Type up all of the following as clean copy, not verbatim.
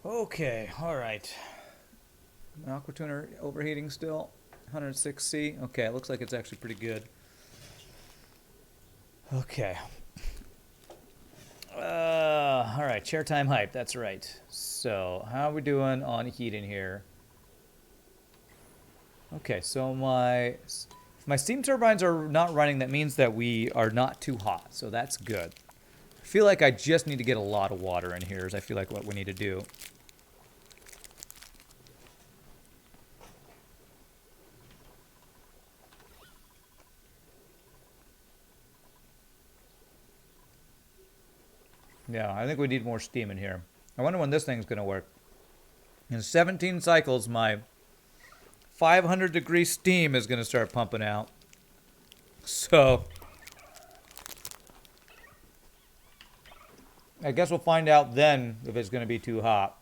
Okay, all right. Aqua tuner overheating still. 106C. Okay, it looks like it's actually pretty good. Okay. All right, chair time hype. That's right. So, how are we doing on heating here? Okay, so my steam turbines are not running. That means that we are not too hot. So that's good. I feel like I just need to get a lot of water in here. Is I feel like what we need to do. Yeah, I think we need more steam in here. I wonder when this thing's going to work. In 17 cycles, my 500-degree steam is going to start pumping out. So, I guess we'll find out then if it's going to be too hot.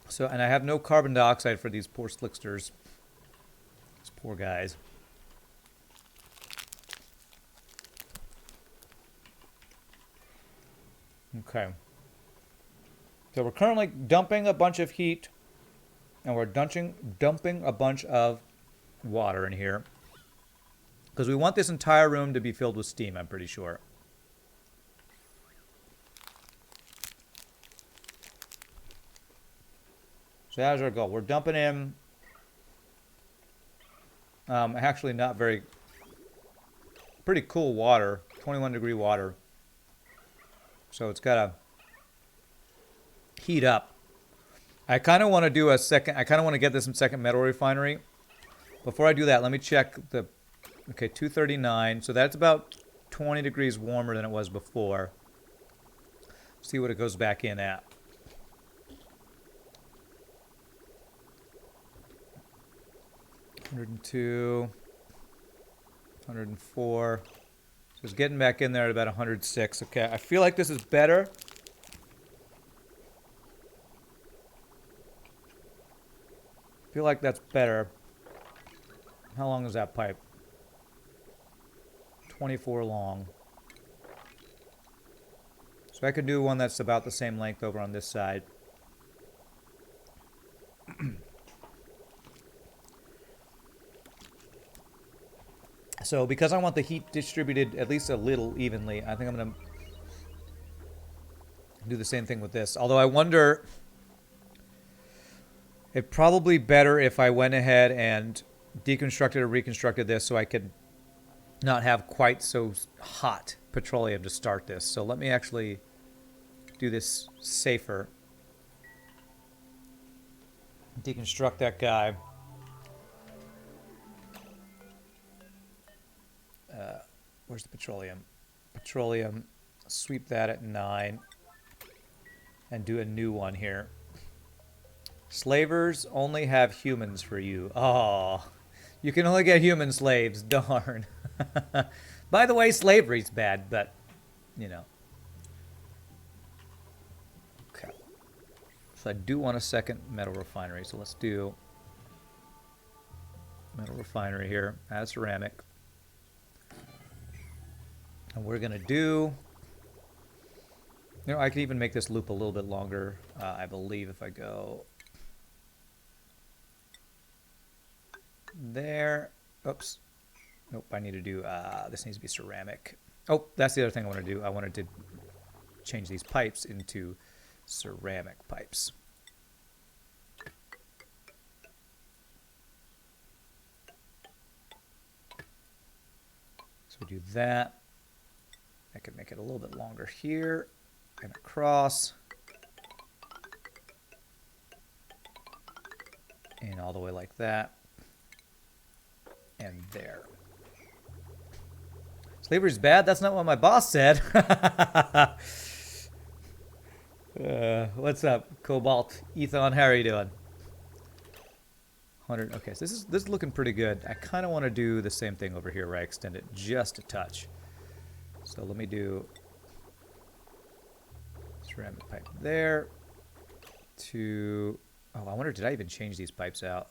So, and I have no carbon dioxide for these poor slicksters. These poor guys. Okay. So we're currently dumping a bunch of heat, and we're dumping a bunch of water in here. Because we want this entire room to be filled with steam, I'm pretty sure. So that's our goal. We're dumping in actually not very, pretty cool water, 21-degree water. So it's got to heat up. I kind of want to do a second, I kind of want to get this in second metal refinery. Before I do that, let me check the, okay, 239. So that's about 20 degrees warmer than it was before. See what it goes back in at. 102, 104. So it's getting back in there at about 106. Okay, I feel like this is better. I feel like that's better. How long is that pipe? 24 long. So I could do one that's about the same length over on this side. So because I want the heat distributed at least a little evenly, I think I'm going to do the same thing with this. Although I wonder, it's probably better if I went ahead and deconstructed or reconstructed this so I could not have quite so hot petroleum to start this. So let me actually do this safer. Deconstruct that guy. Where's the petroleum? Petroleum. Sweep that at 9. And do a new one here. Slavers only have humans for you. Oh, you can only get human slaves. Darn. By the way, slavery's bad, but, you know. Okay. So I do want a second metal refinery. So let's do metal refinery here. Add ceramic. And we're going to do... You know, I could even make this loop a little bit longer, I believe, if I go... There. Oops. Nope, I need to do... this needs to be ceramic. Oh, that's the other thing I want to do. I wanted to change these pipes into ceramic pipes. So we do that. I could make it a little bit longer here and across and all the way like that and there. Slavery's bad? That's not what my boss said. What's up, Cobalt? Ethan, how are you doing? 100. Okay, so this is looking pretty good. I kind of want to do the same thing over here where I extend it just a touch. So let me do ceramic pipe there to... Oh, I wonder, did I even change these pipes out?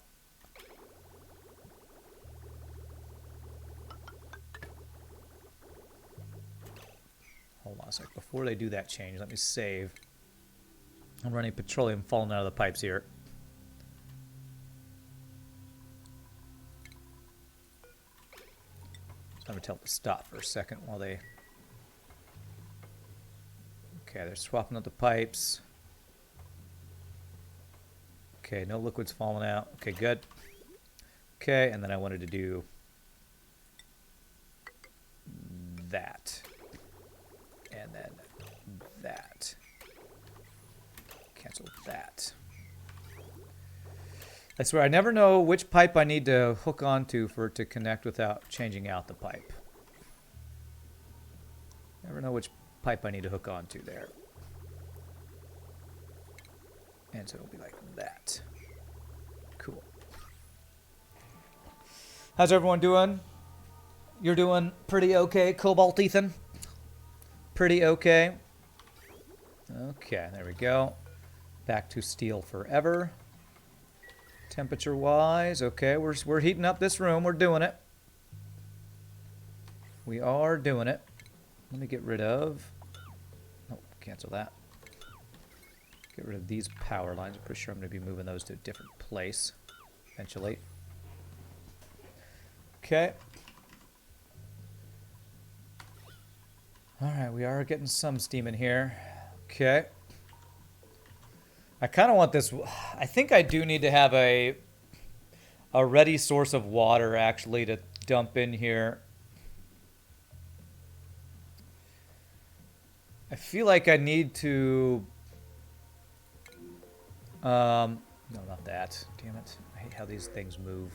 hold on a sec. Before they do that change, let me save. I'm running petroleum falling out of the pipes here. So I'm going to tell them to stop for a second while they... Okay, they're swapping out the pipes. Okay, no liquids falling out. Okay, good. Okay, and then I wanted to do that. And then that. Cancel that. I swear, I never know which pipe I need to hook onto for it to connect without changing out the pipe. Never know which pipe I need to hook onto there. And so it'll be like that. Cool. How's everyone doing? You're doing pretty okay, Cobalt Ethan? Pretty okay. Okay, there we go. Back to steel forever. Temperature-wise, okay, we're heating up this room. We're doing it. We are doing it. Let me get rid of... Oh, cancel that. Get rid of these power lines. I'm pretty sure I'm going to be moving those to a different place eventually. Okay. Alright, we are getting some steam in here. Okay. I kind of want this... I think I do need to have a ready source of water, actually, to dump in here. I feel like I need to... no, not that. Damn it. I hate how these things move.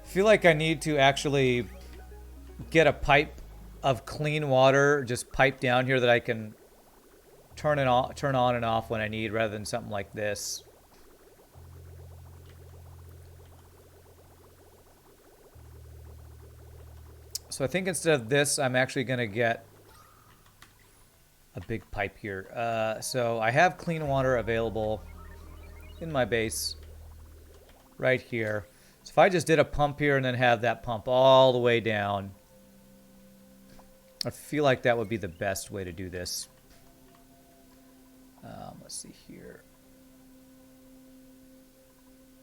I feel like I need to actually get a pipe of clean water, just pipe down here that I can turn on and off when I need, rather than something like this. So I think instead of this, I'm actually going to get a big pipe here. So I have clean water available in my base right here. So if I just did a pump here and then have that pump all the way down, I feel like that would be the best way to do this. Let's see here.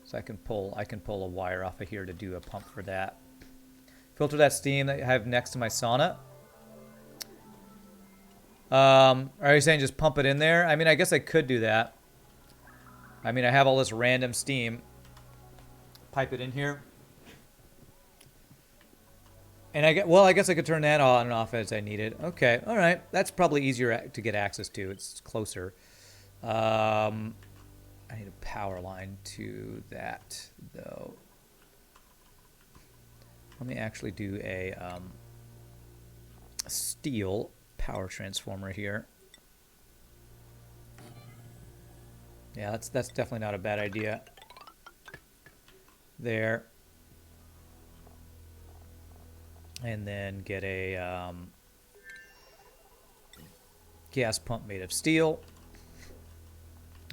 So I can pull a wire off of here to do a pump for that. Filter that steam that I have next to my sauna. Are you saying just pump it in there? I mean, I guess I could do that. I mean, I have all this random steam. Pipe it in here. And I guess I could turn that on and off as I need it. Okay, all right. That's probably easier to get access to. It's closer. I need a power line to that, though. Let me actually do a steel power transformer here. Yeah, that's definitely not a bad idea. There. And then get a gas pump made of steel.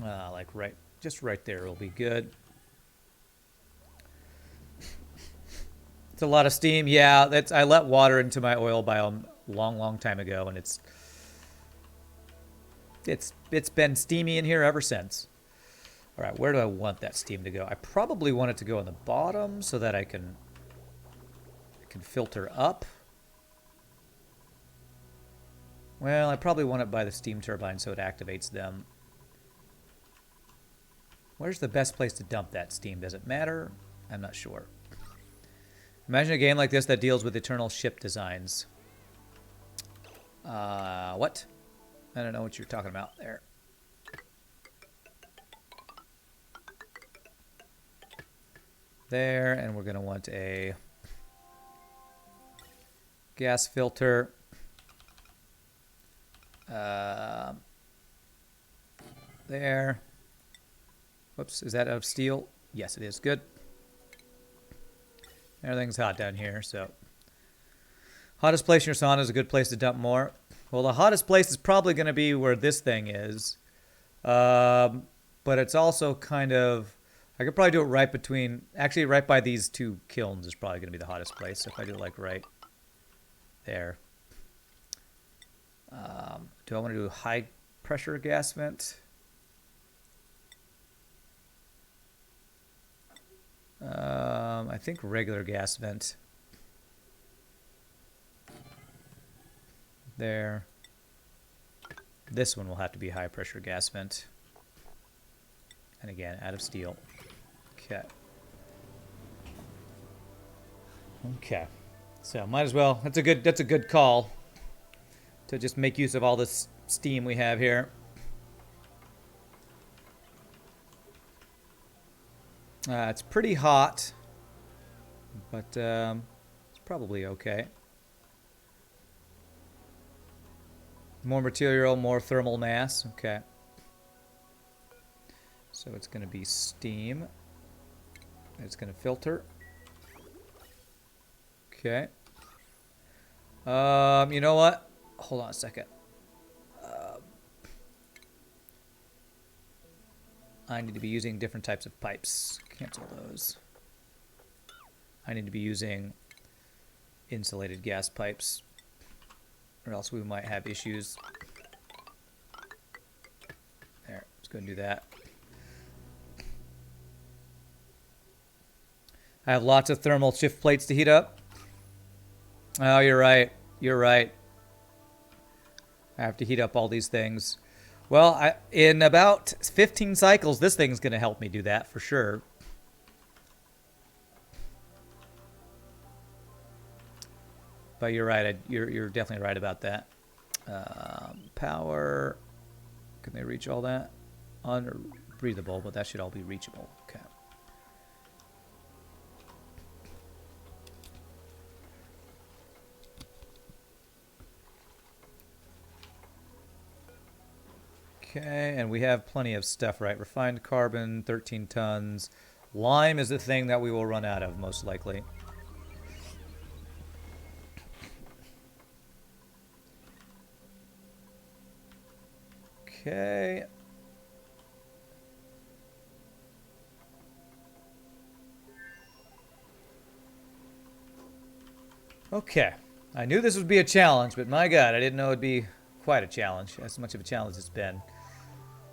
Like just right there will be good. It's a lot of steam. Yeah, I let water into my oil biome long time ago, and it's been steamy in here ever since. All right, where do I want that steam to go? I probably want it to go on the bottom so that I can filter up. Well, I probably want it by the steam turbine so it activates them. Where's the best place to dump that steam? Does it matter? I'm not sure. Imagine a game like this that deals with eternal ship designs. What? I don't know what you're talking about there. There, and we're going to want a gas filter. There. Whoops, is that out of steel? Yes, it is. Good. Everything's hot down here, so. Hottest place in your sauna is a good place to dump more. Well, the hottest place is probably going to be where this thing is. But it's also kind of... I could probably do it right between... Actually, right by these two kilns is probably going to be the hottest place. So if I do it like right there. Do I want to do a high pressure gas vent? I think regular gas vent. There. This one will have to be high pressure gas vent. And again, out of steel. Okay. Okay. So might as well. That's a good call. To just make use of all this steam we have here. It's pretty hot, but it's probably okay. More material, more thermal mass. Okay. So it's going to be steam. It's going to filter. Okay. You know what? Hold on a second. I need to be using different types of pipes. Cancel those. I need to be using insulated gas pipes, or else we might have issues. There, let's go and do that. I have lots of thermal shift plates to heat up. Oh, you're right. You're right. I have to heat up all these things. Well, in about 15 cycles, this thing's going to help me do that for sure. But you're right. You're definitely right about that. Power. Can they reach all that? Unbreathable, but that should all be reachable. Okay. Okay, and we have plenty of stuff, right? Refined carbon, 13 tons. Lime is the thing that we will run out of, most likely. Okay. Okay. I knew this would be a challenge, but my God, I didn't know it'd be quite a challenge. As much of a challenge as it's been.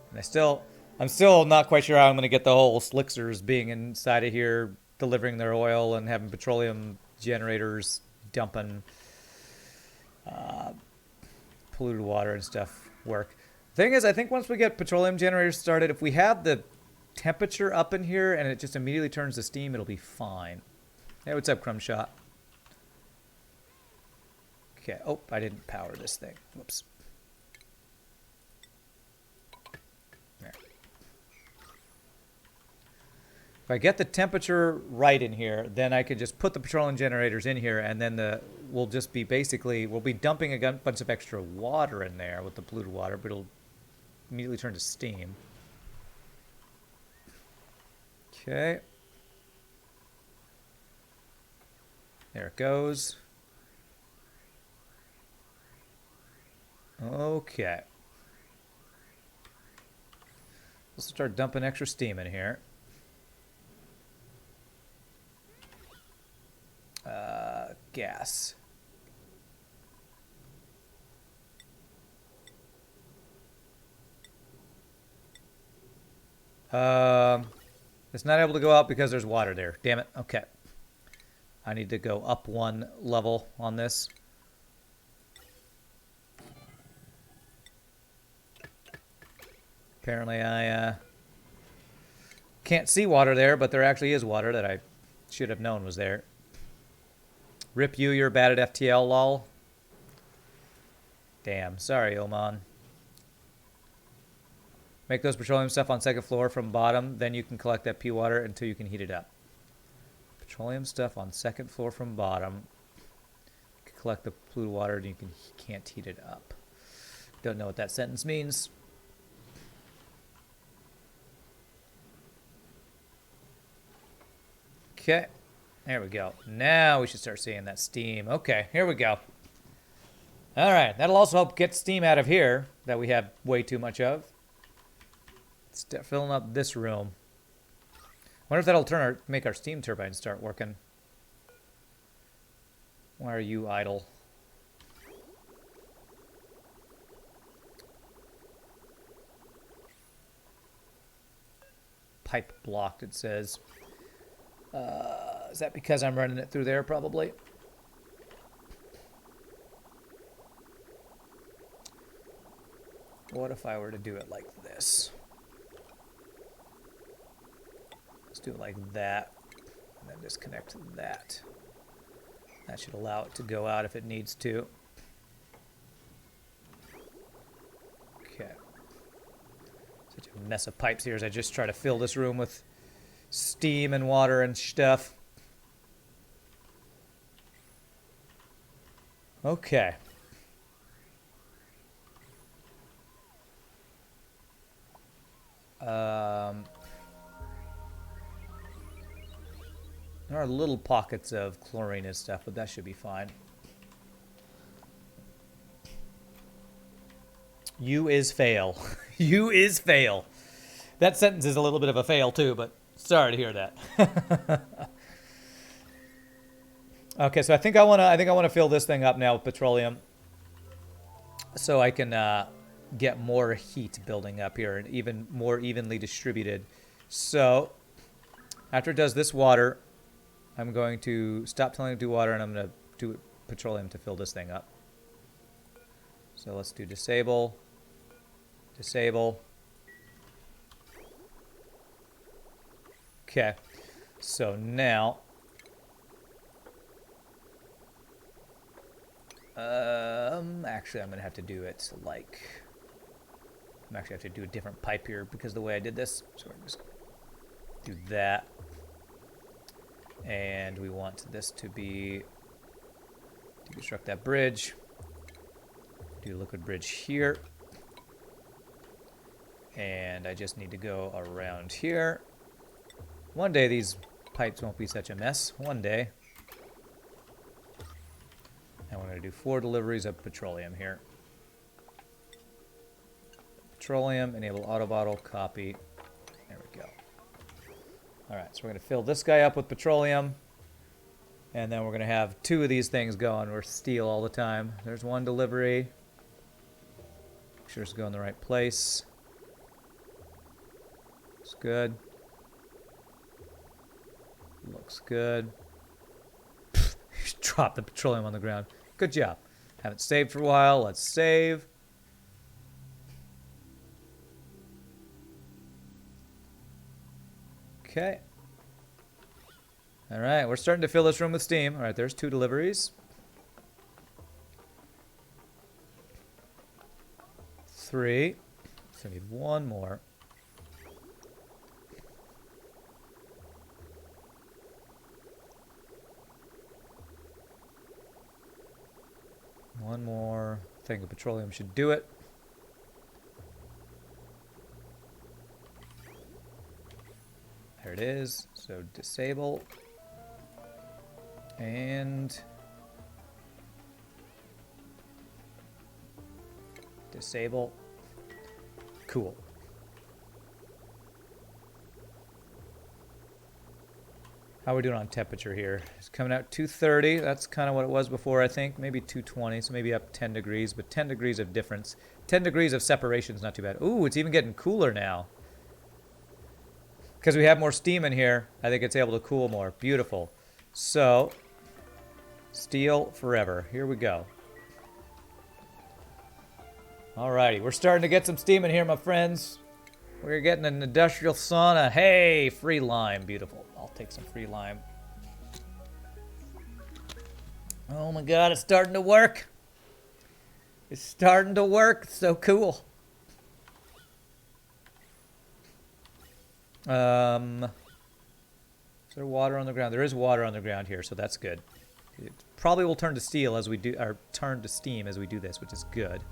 And I'm still not quite sure how I'm going to get the whole slicksters being inside of here, delivering their oil and having petroleum generators dumping polluted water and stuff work. Thing is, I think once we get petroleum generators started, if we have the temperature up in here and it just immediately turns to steam, it'll be fine. Hey, what's up, Crumb Shot? Okay. Oh, I didn't power this thing. Whoops. There. If I get the temperature right in here, then I could just put the petroleum generators in here, and then we'll just be basically, we'll be dumping a bunch of extra water in there with the polluted water, but it'll immediately turn to steam. Okay. There it goes. Okay. Let's start dumping extra steam in here. Gas. It's not able to go out because there's water there. Damn it. Okay. I need to go up one level on this. Apparently I can't see water there, but there actually is water that I should have known was there. Rip you, you're bad at FTL, lol. Damn, sorry, Oman. Make those petroleum stuff on second floor from bottom, then you can collect that pea water until you can heat it up. Petroleum stuff on second floor from bottom. You can collect the polluted water and you can't heat it up. Don't know what that sentence means. Okay, there we go. Now we should start seeing that steam. Okay, here we go. All right, that'll also help get steam out of here that we have way too much of. Let's filling up this room. Wonder if that'll make our steam turbines start working. Why are you idle? pipe blocked, it says. Is that because I'm running it through there, probably? What if I were to do it like this? Let's do it like that, and then disconnect that. That should allow it to go out if it needs to. Okay. Such a mess of pipes here as I just try to fill this room with steam and water and stuff. Okay. There are little pockets of chlorine and stuff, but that should be fine. You is fail. You is fail. That sentence is a little bit of a fail too, but sorry to hear that. Okay, so I think I want to fill this thing up now with petroleum, so I can get more heat building up here and even more evenly distributed. So after it does this water, I'm going to stop telling it to do water, and I'm going to do petroleum to fill this thing up. So let's do disable, disable. Okay, so now actually I'm gonna have to do it like I'm actually have to do a different pipe here because of the way I did this. So we're just do that, and we want this to be deconstruct that bridge. Do liquid bridge here, and I just need to go around here. One day these pipes won't be such a mess. One day. And we're going to do 4 deliveries of petroleum here. Petroleum, enable auto bottle, copy. There we go. Alright, so we're going to fill this guy up with petroleum. And then we're going to have 2 of these things going. We're steel all the time. There's 1 delivery. Make sure it's going the right place. It's good. Looks good. Drop the petroleum on the ground. Good job. Haven't saved for a while. Let's save. Okay. All right, we're starting to fill this room with steam. All right, there's 2 deliveries. 3. So I need 1 more. One more thing of petroleum should do it. There it is. So disable. And disable. Cool. How are we doing on temperature here? It's coming out 230. That's kind of what it was before, I think. Maybe 220, so maybe up 10 degrees, but 10 degrees of difference. 10 degrees of separation is not too bad. Ooh, it's even getting cooler now. Because we have more steam in here, I think it's able to cool more. Beautiful. So, steel forever. Here we go. Alrighty, we're starting to get some steam in here, my friends. We're getting an industrial sauna. Hey, free lime. Beautiful. I'll take some free lime. Oh my god, it's starting to work. It's starting to work. It's so cool. Is there water on the ground? There is water on the ground here, so that's good. It probably will turn to steel as we do, or turn to steam as we do this, which is good.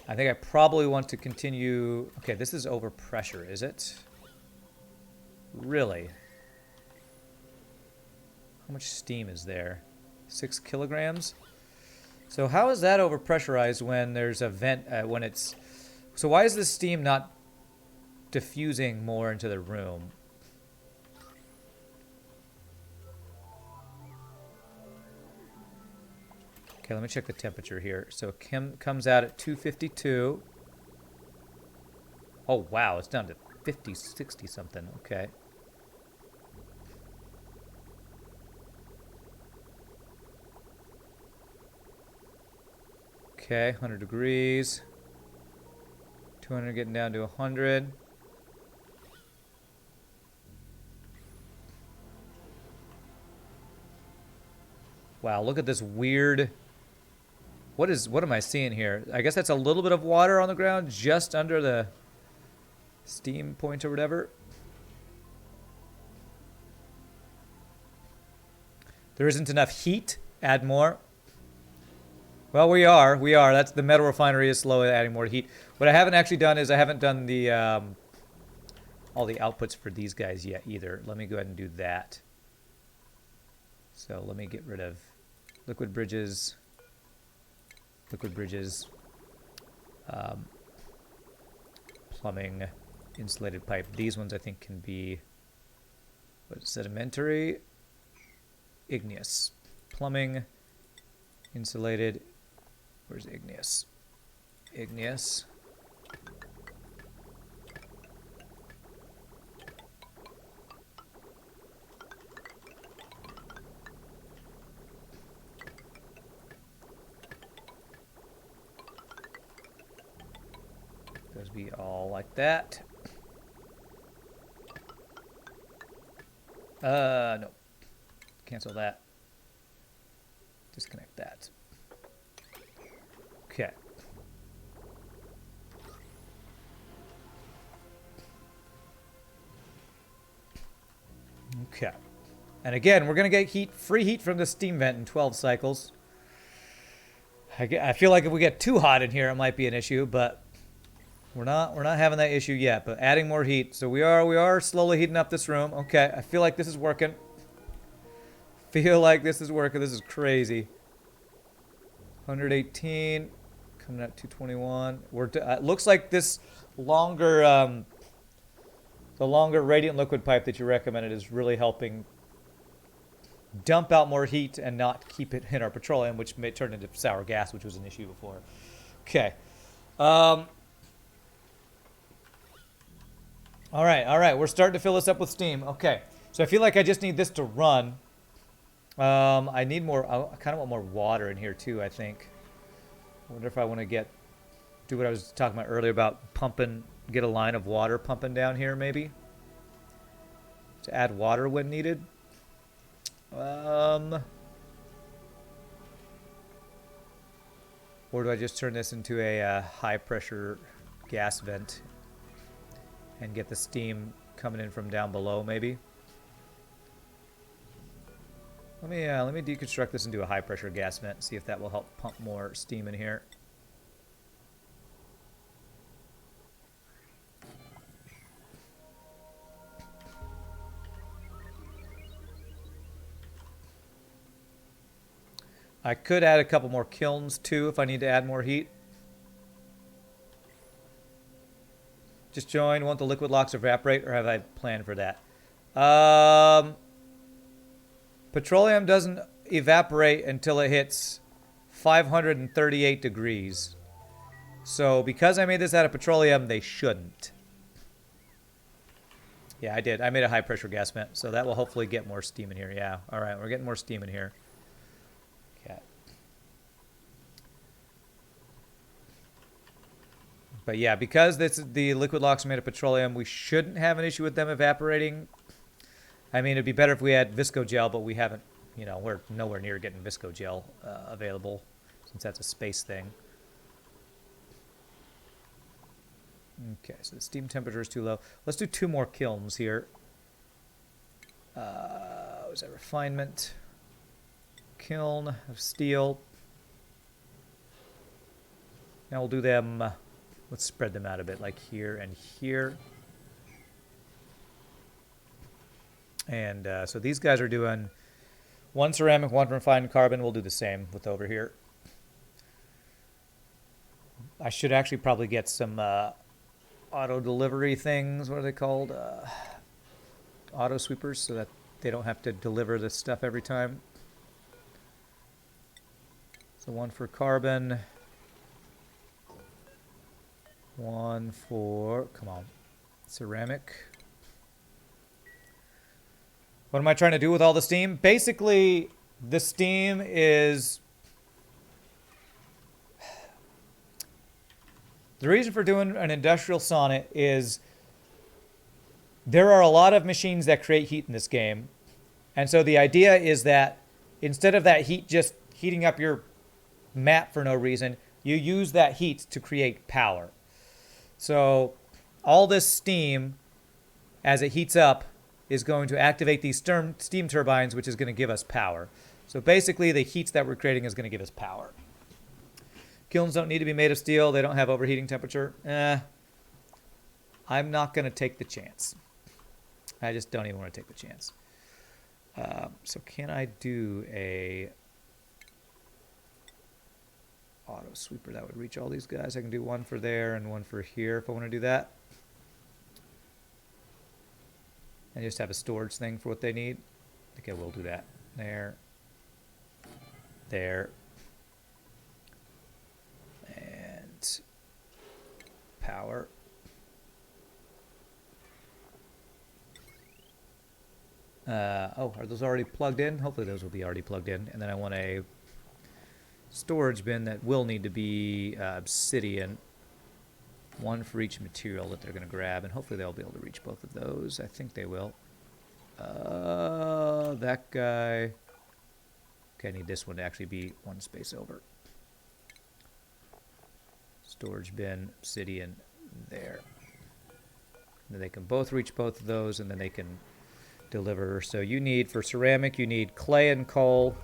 I think I probably want to continue. Okay, this is over pressure, is it? Really? How much steam is there? 6 kilograms? So how is that over pressurized when there's a vent, when it's... So why is this steam not diffusing more into the room? Okay, let me check the temperature here. So Kim comes out at 252. Oh, wow. It's down to 50, 60 something. Okay. Okay, 100 degrees. 200 getting down to 100. Wow, look at this weird... What am I seeing here? I guess that's a little bit of water on the ground just under the steam point or whatever. There isn't enough heat. Add more. Well, we are. That's the metal refinery is slow at adding more heat. What I haven't actually done is I haven't done the all the outputs for these guys yet either. Let me go ahead and do that. So let me get rid of liquid bridges, plumbing, insulated pipe. These ones I think can be sedimentary, igneous, plumbing, insulated. Where's igneous? Igneous. Those be all like that. No. Cancel that. Disconnect that. Okay. Okay. And again, we're going to get free heat from the steam vent in 12 cycles. I feel like if we get too hot in here, it might be an issue, but we're not having that issue yet. But adding more heat. So we are slowly heating up this room. Okay. I feel like this is working. This is crazy. 118. Coming at 221. It looks like this longer, the longer radiant liquid pipe that you recommended is really helping dump out more heat and not keep it in our petroleum, which may turn into sour gas, which was an issue before. Okay. All right. We're starting to fill this up with steam. Okay. So I feel like I just need this to run. I need more. I kind of want more water in here too, I think. I wonder if I want to do what I was talking about earlier about pumping, get a line of water pumping down here maybe. To add water when needed. Or do I just turn this into a high pressure gas vent and get the steam coming in from down below maybe? Let me deconstruct this into a high pressure gas vent and see if that will help pump more steam in here. I could add a couple more kilns too if I need to add more heat. Just join. Want the liquid locks to evaporate, or have I planned for that? Petroleum doesn't evaporate until it hits 538 degrees. So because I made this out of petroleum, they shouldn't. Yeah, I did. I made a high pressure gas vent, so that will hopefully get more steam in here. Yeah, all right, we're getting more steam in here. Okay. But yeah, because the liquid locks are made of petroleum, we shouldn't have an issue with them evaporating. I mean, it'd be better if we had visco gel, but we haven't, we're nowhere near getting visco gel available since that's a space thing. Okay, so the steam temperature is too low. Let's do 2 more kilns here. Was that refinement? Kiln of steel. Now we'll do them, let's spread them out a bit, like here and here. And so these guys are doing 1 ceramic, 1 refined carbon. We'll do the same with over here. I should actually probably get some auto delivery things. What are they called? Auto sweepers, so that they don't have to deliver this stuff every time. So 1 for carbon. One for, come on, ceramic. What am I trying to do with all the steam? Basically, the steam is... The reason for doing an industrial sauna is there are a lot of machines that create heat in this game. And so the idea is that instead of that heat just heating up your mat for no reason, you use that heat to create power. So all this steam, as it heats up, is going to activate these steam turbines, which is going to give us power. So basically, the heat that we're creating is going to give us power. Kilns don't need to be made of steel. They don't have overheating temperature. I'm not going to take the chance. I just don't even want to take the chance. So can I do a auto sweeper that would reach all these guys? I can do one for there and one for here if I want to do that. And just have a storage thing for what they need. I think I will do that. There. There. And power. Oh, are those already plugged in? Hopefully those will be already plugged in. And then I want a storage bin that will need to be obsidian. One for each material that they're going to grab, and hopefully they'll be able to reach both of those. I think they will. That guy. Okay, I need this one to actually be one space over. Storage bin, obsidian, there. And then they can both reach both of those, and then they can deliver. So you need, for ceramic, you need clay and coal.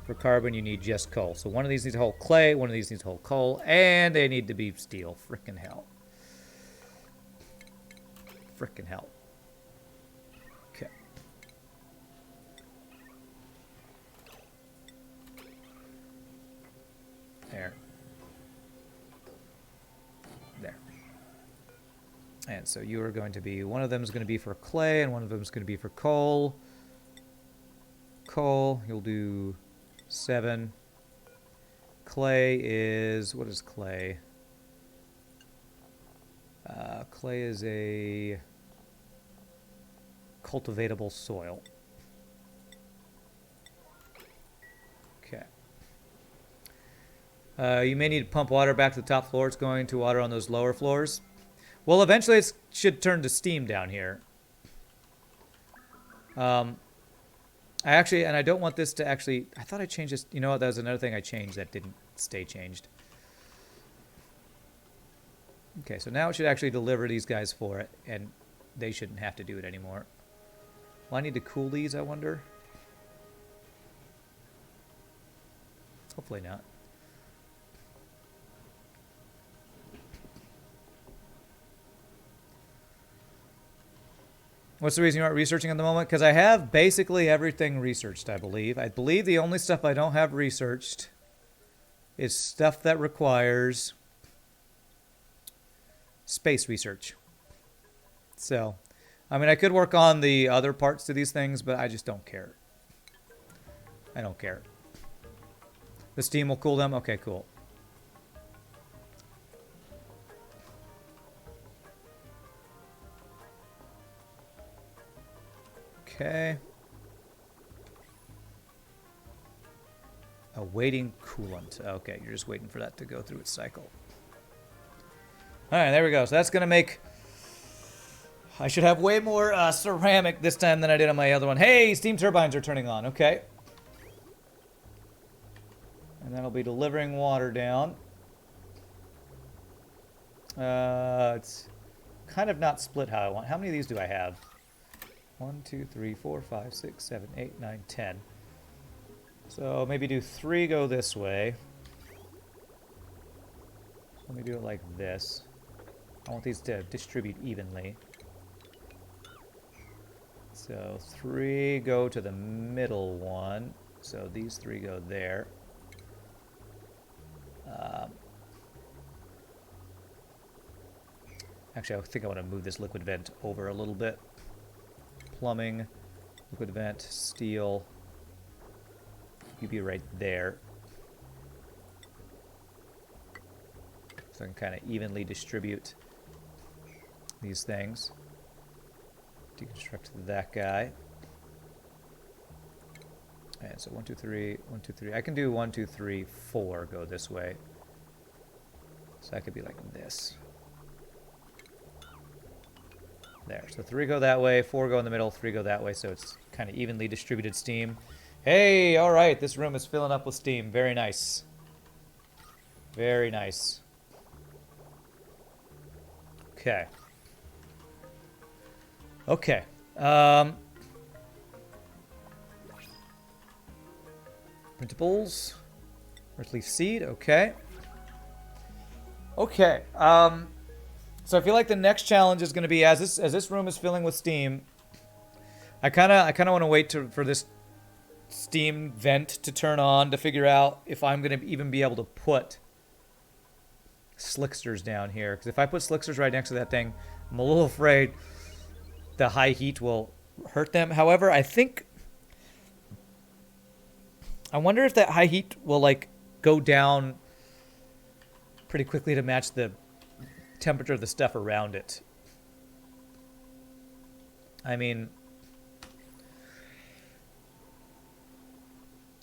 For carbon, you need just coal. So one of these needs to hold clay, one of these needs to hold coal, and they need to be steel. Frickin' hell. Frickin' hell. Okay. There. There. And so you are going to be, one of them is going to be for clay, and one of them is going to be for coal. Coal, you'll do 7. Clay is, what is clay? Clay is a cultivatable soil. Okay. You may need to pump water back to the top floor. It's going to water on those lower floors. Well, eventually it should turn to steam down here. I actually, and I don't want this to actually, I thought I changed this. You know what, that was another thing I changed that didn't stay changed. Okay, so now it should actually deliver these guys for it, and they shouldn't have to do it anymore. Well, I need to cool these, I wonder. Hopefully not. What's the reason you aren't researching at the moment? Because I have basically everything researched, I believe. I believe the only stuff I don't have researched is stuff that requires space research. So, I mean, I could work on the other parts to these things, but I just don't care. I don't care. The steam will cool them? Okay, cool. Okay. Awaiting coolant. Okay, you're just waiting for that to go through its cycle. Alright, there we go. So that's going to make... I should have way more ceramic this time than I did on my other one. Hey, steam turbines are turning on. Okay. And that'll be delivering water down. It's kind of not split how I want. How many of these do I have? 1, 2, 3, 4, 5, 6, 7, 8, 9, 10. So maybe do 3 go this way. Let me do it like this. I want these to distribute evenly. So 3 go to the middle one. So these 3 go there. Actually, I think I want to move this liquid vent over a little bit. Plumbing, liquid vent, steel. You be right there. So I can kind of evenly distribute these things. Deconstruct that guy. And so 1, 2, 3, 1, 2, 3. I can do 1, 2, 3, 4 go this way. So that could be like this. There. So 3 go that way, 4 go in the middle, 3 go that way. So it's kind of evenly distributed steam. Hey, all right. This room is filling up with steam. Very nice. Very nice. Okay. Okay. Printables. Earthleaf seed. Okay. Okay. So I feel like the next challenge is going to be as this room is filling with steam. I kind of want to wait for this steam vent to turn on to figure out if I'm going to even be able to put slicksters down here. Because if I put slicksters right next to that thing, I'm a little afraid the high heat will hurt them. However, I wonder if that high heat will like go down pretty quickly to match the temperature of the stuff around it. I mean,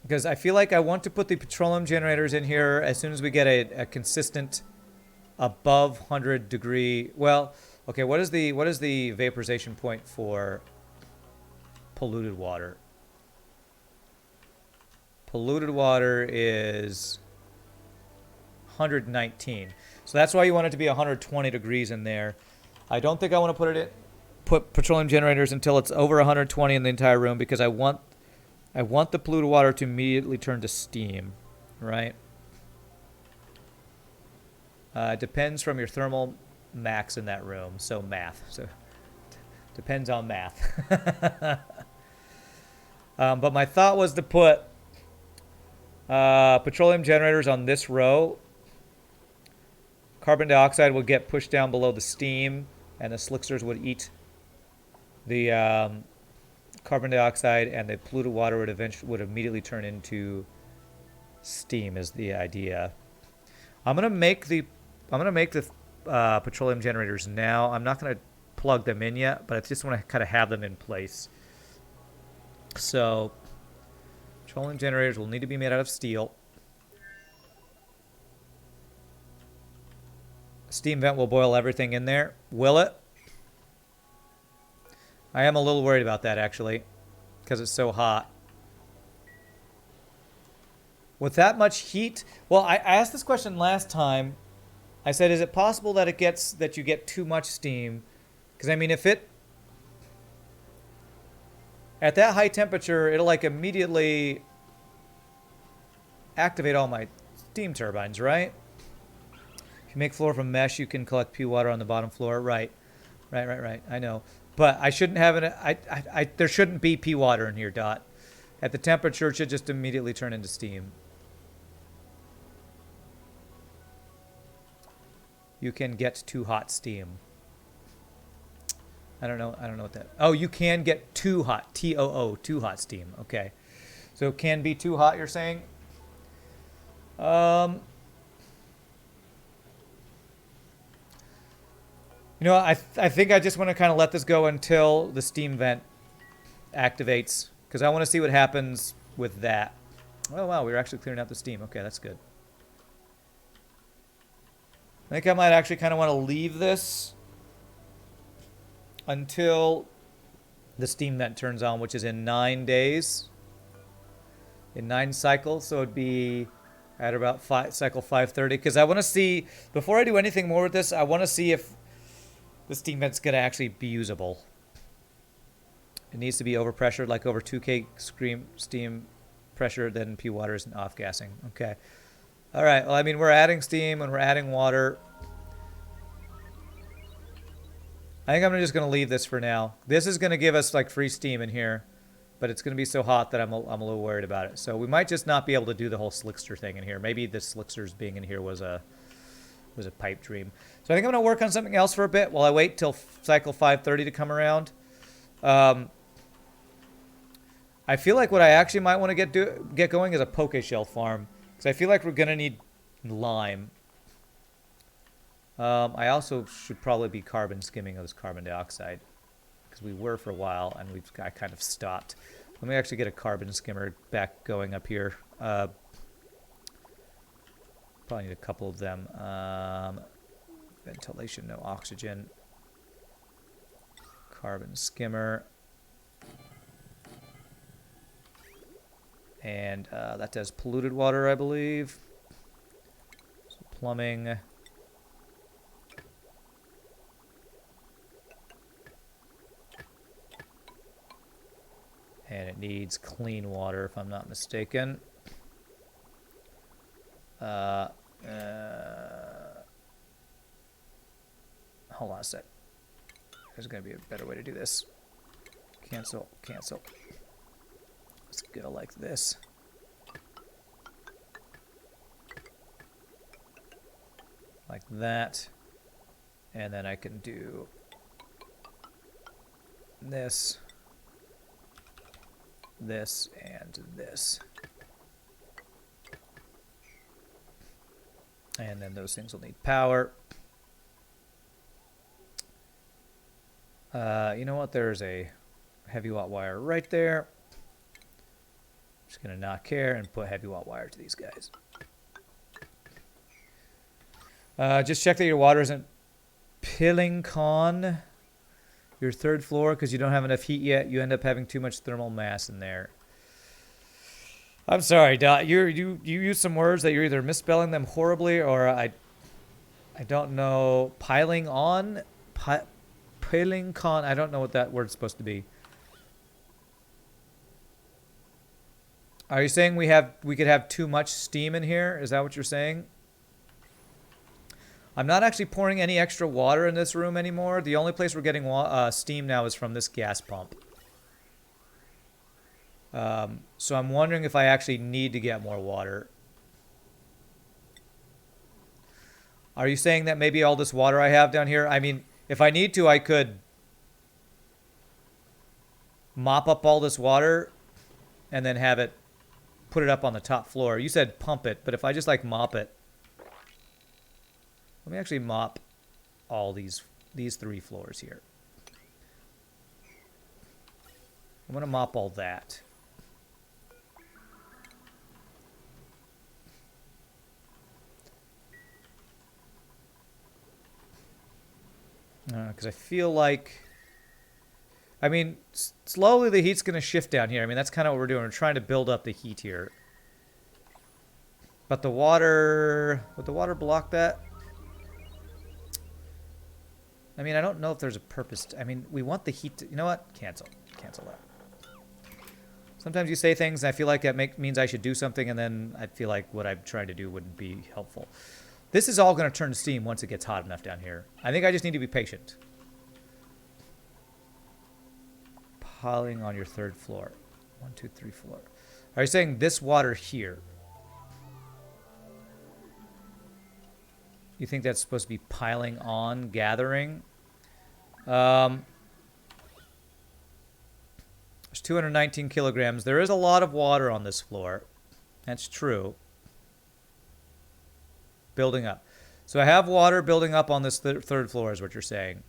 because I feel like I want to put the petroleum generators in here as soon as we get a consistent above 100 degree. Well, okay, what is the vaporization point for polluted water? Polluted water is 119. So that's why you want it to be 120 degrees in there. I don't think I want to put petroleum generators until it's over 120 in the entire room, because I want the polluted water to immediately turn to steam, right? It depends from your thermal max in that room. So math. So depends on math. But my thought was to put petroleum generators on this row. Carbon dioxide would get pushed down below the steam, and the slicksters would eat the carbon dioxide, and the polluted water would immediately turn into steam. Is the idea. I'm gonna make the petroleum generators now. I'm not gonna plug them in yet, but I just want to kind of have them in place. So petroleum generators will need to be made out of steel. Steam vent will boil everything in there. Will it? I am a little worried about that, actually, because it's so hot. With that much heat... Well, I asked this question last time. I said, is it possible that you get too much steam? Because, I mean, if it... At that high temperature, it'll, like, immediately activate all my steam turbines, right? If you make floor from mesh, you can collect pea water on the bottom floor. Right. I know. But I shouldn't have it. There shouldn't be pea water in here, Dot. At the temperature, it should just immediately turn into steam. You can get too hot steam. I don't know what that... Oh, you can get too hot. T-O-O, too hot steam. Okay. So it can be too hot, you're saying? You know, I think I just want to kind of let this go until the steam vent activates, because I want to see what happens with that. Oh, wow, we were actually clearing out the steam. Okay, that's good. I think I might actually kind of want to leave this until the steam vent turns on, which is in 9 days. In 9 cycles, so it'd be at about cycle 530. Because I want to see, before I do anything more with this, I want to see if the steam vent's going to actually be usable. It needs to be overpressured, like over 2K steam pressure, then pea water isn't off-gassing. Okay. All right. Well, I mean, we're adding steam and we're adding water. I think I'm just going to leave this for now. This is going to give us like free steam in here, but it's going to be so hot that I'm a little worried about it. So we might just not be able to do the whole slickster thing in here. Maybe the slicksters being in here was a pipe dream. So I think I'm going to work on something else for a bit while I wait till cycle 530 to come around. I feel like what I actually might want to get going is a poke shell farm, because I feel like we're going to need lime. I also should probably be carbon skimming those carbon dioxide, because we were for a while and I kind of stopped. Let me actually get a carbon skimmer back going up here. Probably need a couple of them. Ventilation, no oxygen. Carbon skimmer. And that does polluted water, I believe. So plumbing. And it needs clean water, if I'm not mistaken. Hold on a sec. There's going to be a better way to do this. Cancel, cancel. Let's go like this. Like that. And then I can do this, this, and this. And then those things will need power. You know what? There's a heavy watt wire right there. Just going to not care and put heavy watt wire to these guys. Just check that your water isn't pilling con your third floor because you don't have enough heat yet. You end up having too much thermal mass in there. I'm sorry, Dot. You use some words that you're either misspelling them horribly or I don't know. Piling on? Piling con? I don't know what that word's supposed to be. Are you saying we could have too much steam in here? Is that what you're saying? I'm not actually pouring any extra water in this room anymore. The only place we're getting steam now is from this gas pump. So I'm wondering if I actually need to get more water. Are you saying that maybe all this water I have down here, I mean, if I need to, I could mop up all this water and then have it, put it up on the top floor. You said pump it, but if I just like mop it, let me actually mop all these 3 floors here. I'm going to mop all that. Because I feel like, I mean, slowly the heat's going to shift down here. I mean, that's kind of what we're doing. We're trying to build up the heat here. But the water, would the water block that? I mean, I don't know if there's a purpose. I mean, we want the heat to, you know what? Cancel. Cancel that. Sometimes you say things and I feel like that means I should do something and then I feel like what I'm trying to do wouldn't be helpful. This is all going to turn to steam once it gets hot enough down here. I think I just need to be patient. Piling on your 3rd floor. 1, 2, 3, 4. Are you saying this water here? You think that's supposed to be piling on, gathering? There's 219 kilograms. There is a lot of water on this floor. That's true. Building up. So I have water building up on this 3rd floor is what you're saying.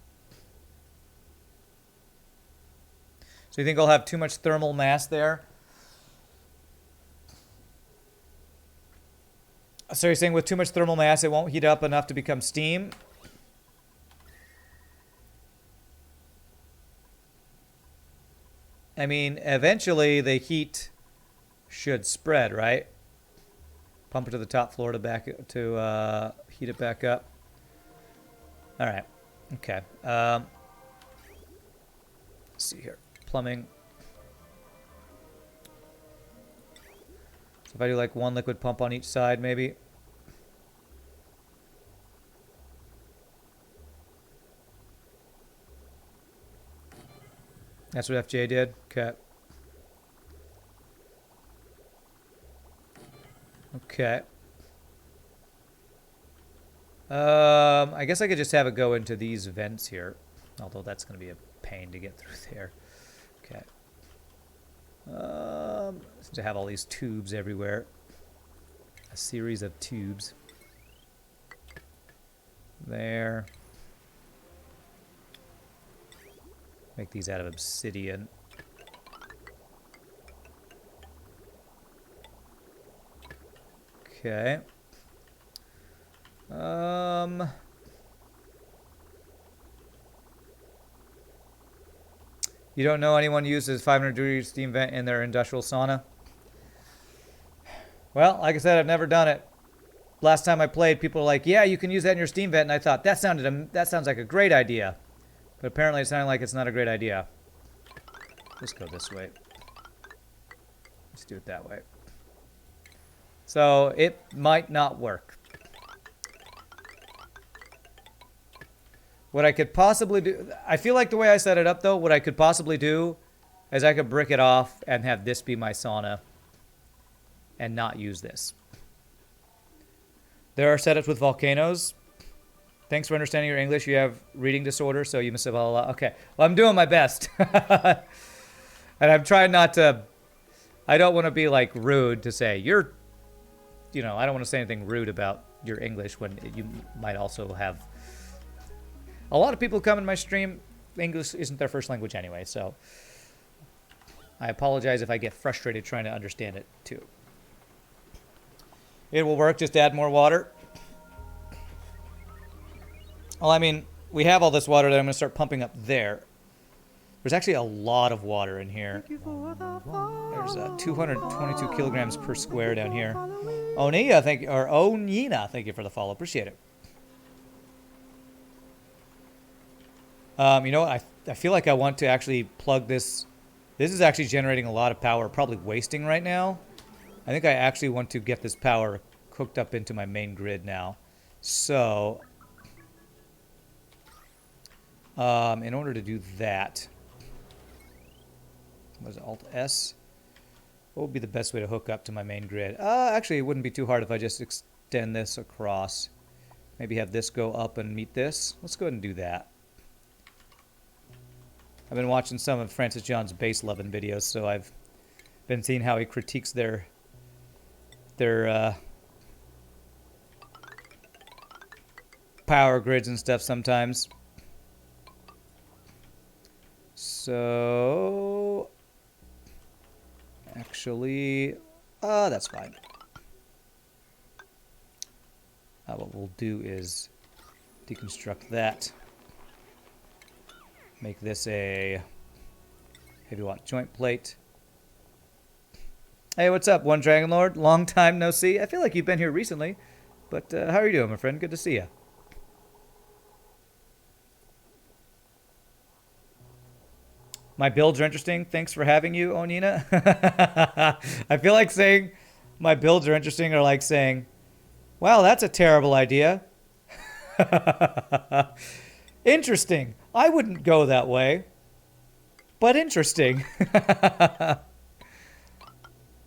So you think I'll have too much thermal mass there? So you're saying with too much thermal mass, it won't heat up enough to become steam? I mean, eventually the heat should spread, right? Pump it to the top floor to heat it back up. All right. Okay. Let's see here. Plumbing. So if I do like 1 liquid pump on each side, maybe. That's what FJ did. Okay. Okay. I guess I could just have it go into these vents here. Although that's going to be a pain to get through there. Okay. To have all these tubes everywhere. A series of tubes. There. Make these out of obsidian. Okay. You don't know anyone uses 500-degree steam vent in their industrial sauna? Well, like I said, I've never done it. Last time I played, people were like, "Yeah, you can use that in your steam vent," and I thought that sounds like a great idea. But apparently, it sounded like it's not a great idea. Let's go this way. Let's do it that way. So it might not work. What I could possibly do, I feel like the way I set it up though, what I could possibly do is I could brick it off and have this be my sauna and not use this. There are setups with volcanoes. Thanks for understanding your English. You have reading disorder, so you must have a lot. Okay, well, I'm doing my best. And I'm trying not to, I don't want to be like rude to say you're, you know, I don't want to say anything rude about your English when you might also have. A lot of people come in my stream, English isn't their first language anyway, so I apologize if I get frustrated trying to understand it too. It will work, just add more water. Well, I mean, we have all this water that I'm going to start pumping up there. There's actually a lot of water in here. There's 222 kilograms per square down here. Onina, thank you for the follow. Appreciate it. You know what? I feel like I want to actually plug this. This is actually generating a lot of power, probably wasting right now. I think I actually want to get this power hooked up into my main grid now. So, in order to do that, what is it, Alt-S? What would be the best way to hook up to my main grid? Actually, it wouldn't be too hard if I just extend this across. Maybe have this go up and meet this. Let's go ahead and do that. I've been watching some of Francis John's base loving videos, so I've been seeing how he critiques their power grids and stuff sometimes. So actually, that's fine. What we'll do is deconstruct that. Make this a heavy watt joint plate. Hey, what's up, One Dragon Lord? Long time no see. I feel like you've been here recently, but how are you doing, my friend? Good to see you. My builds are interesting. Thanks for having you, Onina. I feel like saying my builds are interesting or like saying, wow, that's a terrible idea. Interesting. I wouldn't go that way, but interesting.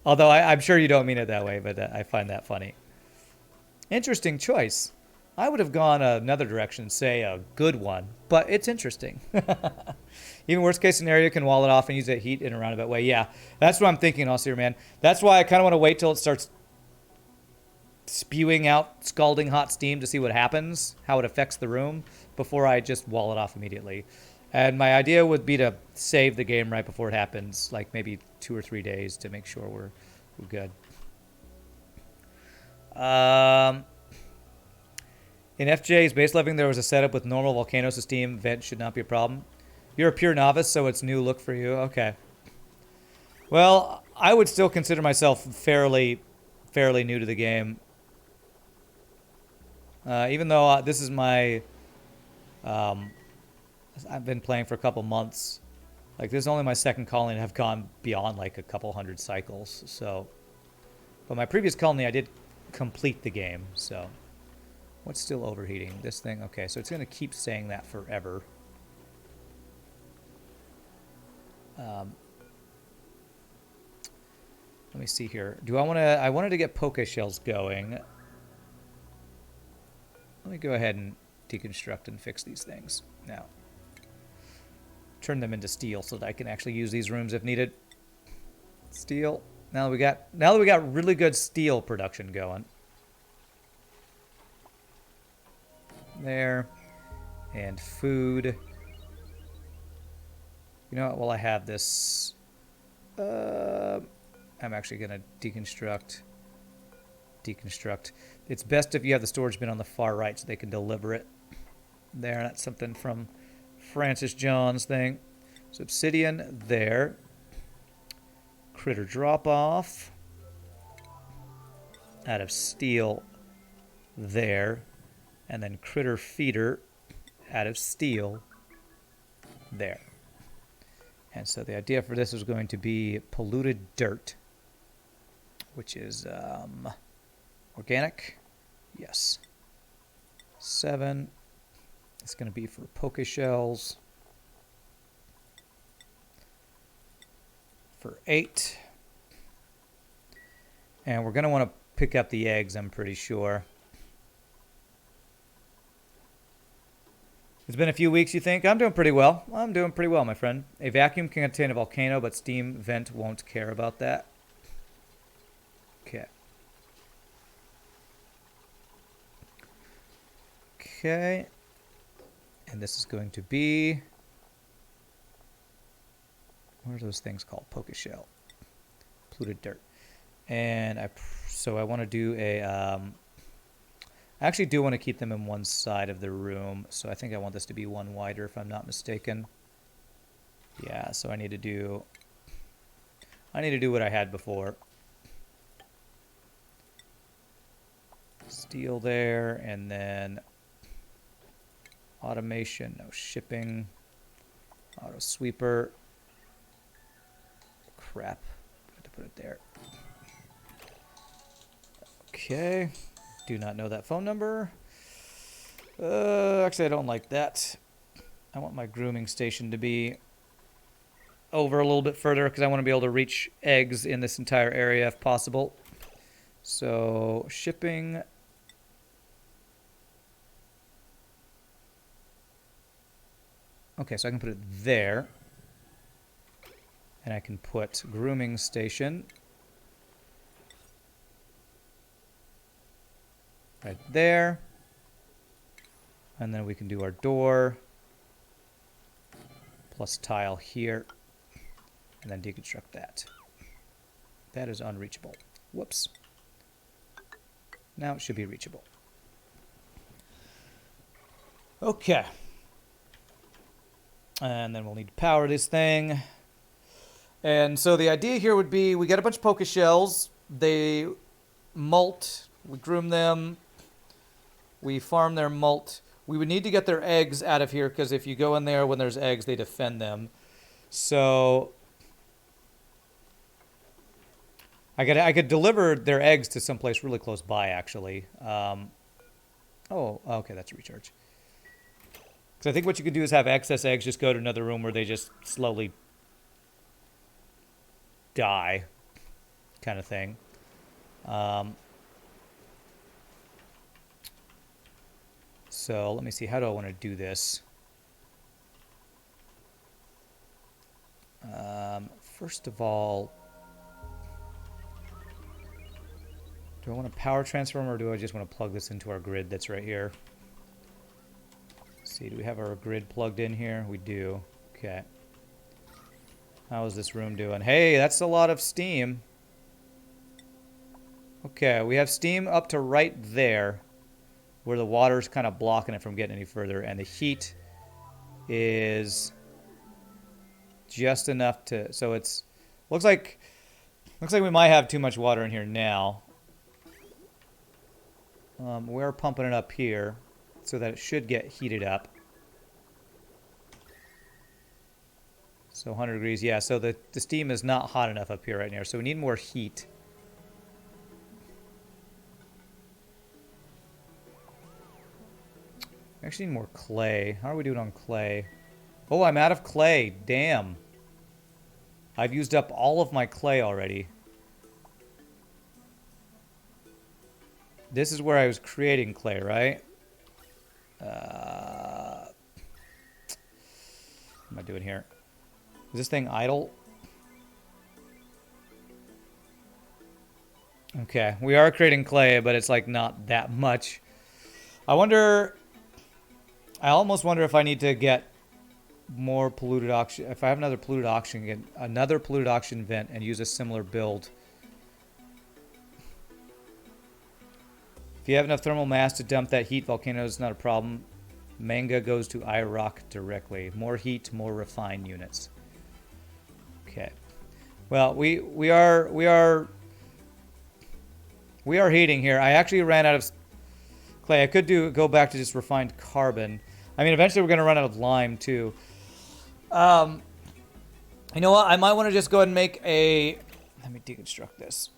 Although I'm sure you don't mean it that way, but I find that funny. Interesting choice. I would have gone another direction, say a good one, but it's interesting. Even worst case scenario, you can wall it off and use that heat in a roundabout way. Yeah, that's what I'm thinking also here, man. That's why I kind of want to wait till it starts spewing out scalding hot steam to see what happens, how it affects the room, before I just wall it off immediately. And my idea would be to save the game right before it happens, like maybe 2 or 3 days to make sure we're good. In FJ's base leveling, there was a setup with normal volcano, so steam vent should not be a problem. You're a pure novice, so it's new look for you. Okay. Well, I would still consider myself fairly new to the game. Even though this is my... I've been playing for a couple months. Like, this is only my second colony and I've gone beyond, like, a couple hundred cycles, so... But my previous colony, I did complete the game, so... What's still overheating? This thing? Okay, so it's going to keep saying that forever. Let me see here. Do I want to... I wanted to get poke shells going. Let me go ahead and deconstruct and fix these things now. Turn them into steel so that I can actually use these rooms if needed. Steel. Now that we got really good steel production going. there. And food. You know what? While I have this, I'm actually going to deconstruct. It's best if you have the storage bin on the far right so they can deliver it. There, that's something from Francis John's thing. So obsidian there. Critter drop off. Out of steel there. And then critter feeder out of steel there. And so the idea for this is going to be polluted dirt, which is organic. Yes. 7. It's going to be for poke shells. For 8. And we're going to want to pick up the eggs, I'm pretty sure. It's been a few weeks, you think? I'm doing pretty well. I'm doing pretty well, my friend. A vacuum can contain a volcano, but steam vent won't care about that. Okay. Okay. And this is going to be... what are those things called? Poke shell. Polluted dirt. And so I want to do a... I actually do want to keep them in one side of the room, so I think I want this to be one wider if I'm not mistaken. Yeah, so I need to do what I had before. Steel there, and then automation, no shipping, auto sweeper. Crap, I have to put it there. Okay. Do not know that phone number. Actually, I don't like that. I want my grooming station to be over a little bit further because I want to be able to reach eggs in this entire area if possible. So, shipping. Okay, so I can put it there. And I can put grooming station right there. And then we can do our door plus tile here and then deconstruct that. That is unreachable. Whoops. Now it should be reachable. Okay. And then we'll need to power this thing. And so the idea here would be we get a bunch of poke shells. They molt. We groom them. We farm their molt. We would need to get their eggs out of here because if you go in there when there's eggs, they defend them. So I could deliver their eggs to someplace really close by, actually. Oh, okay, that's a recharge. Because I think what you can do is have excess eggs just go to another room where they just slowly die, kind of thing. So let me see, how do I want to do this? First of all, do I want a power transformer or do I just want to plug this into our grid that's right here? Let's see, do we have our grid plugged in here? We do. Okay. How is this room doing? Hey, that's a lot of steam. Okay, we have steam up to right there, where the water's kind of blocking it from getting any further, and the heat is just enough to, so it's looks like we might have too much water in here now. We're pumping it up here so that it should get heated up. So 100 degrees, yeah, so the steam is not hot enough up here right now, so we need more heat. We actually need more clay. How are we doing on clay? Oh, I'm out of clay. Damn. I've used up all of my clay already. This is where I was creating clay, right? What am I doing here? Is this thing idle? Okay, we are creating clay, but it's like not that much. I wonder I almost wonder if I need to get more polluted oxygen. If I have another polluted oxygen vent and use a similar build. If you have enough thermal mass to dump that heat, volcanoes is not a problem. Manga goes to iRock directly. More heat, more refined units. Okay. Well, we are heating here. I actually ran out of clay. I could go back to just refined carbon. I mean, eventually we're going to run out of lime too. You know what? I might want to just go ahead and make a... Let me deconstruct this.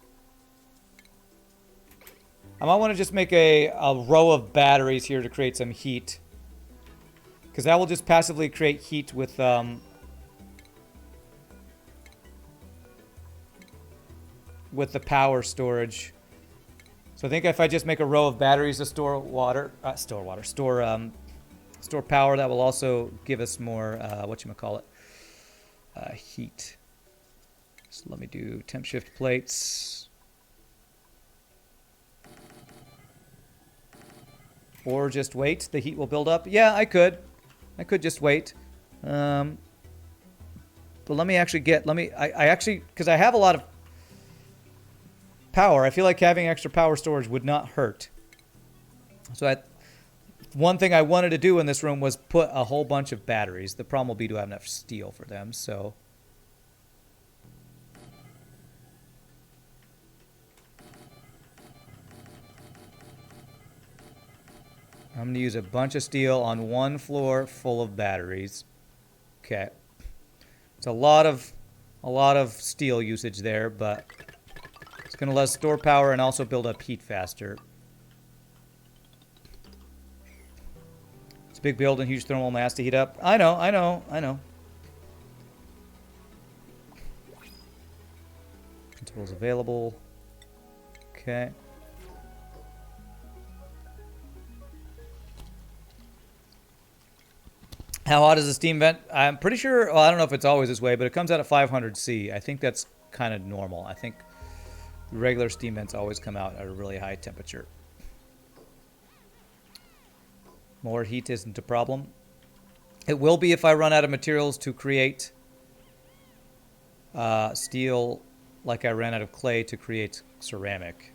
I might want to just make a row of batteries here to create some heat. Because that will just passively create heat with... with the power storage. So I think if I just make a row of batteries to store power, that will also give us more, heat. So let me do temp shift plates. Or just wait, the heat will build up. Yeah, I could just wait. But let me actually because I have a lot of power. I feel like having extra power storage would not hurt. So one thing I wanted to do in this room was put a whole bunch of batteries. The problem will be to have enough steel for them, so... I'm going to use a bunch of steel on one floor full of batteries. Okay. It's a lot of steel usage there, but it's going to let us store power and also build up heat faster. It's a big build and huge thermal mass to heat up. I know. Controls available. Okay. How hot is the steam vent? I'm pretty sure, well, I don't know if it's always this way, but it comes out at 500 C. I think that's kind of normal. I think regular steam vents always come out at a really high temperature. More heat isn't a problem. It will be if I run out of materials to create steel, like I ran out of clay to create ceramic.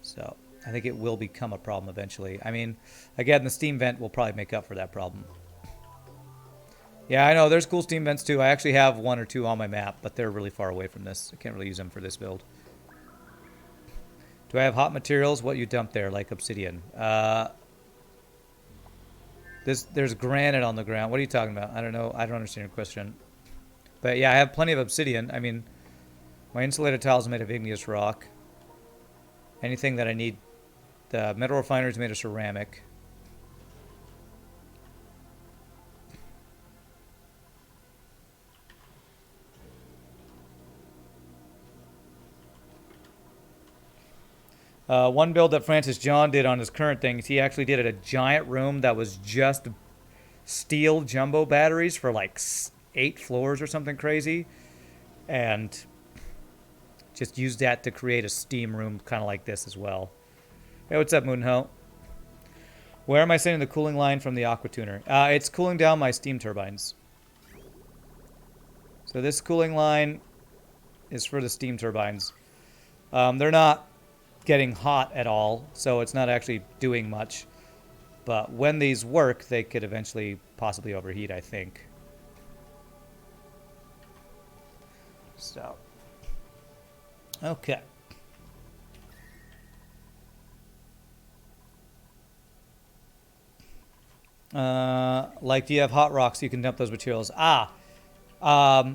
So I think it will become a problem eventually. I mean, again, the steam vent will probably make up for that problem. Yeah, I know. There's cool steam vents too. I actually have one or two on my map, but they're really far away from this. I can't really use them for this build. Do I have hot materials? What you dump there, like obsidian? There's granite on the ground. What are you talking about? I don't know. I don't understand your question. But yeah, I have plenty of obsidian. I mean, my insulated tiles are made of igneous rock. Anything that I need. The metal refinery is made of ceramic. One build that Francis John did on his current things, he actually did a giant room that was just steel jumbo batteries for like 8 floors or something crazy. And just used that to create a steam room kind of like this as well. Hey, what's up, Moonho? Where am I sending the cooling line from the aqua tuner? It's cooling down my steam turbines. So this cooling line is for the steam turbines. They're not getting hot at all, so it's not actually doing much. But when these work, they could eventually possibly overheat, I think. So, okay. Like, do you have hot rocks? You can dump those materials. The hot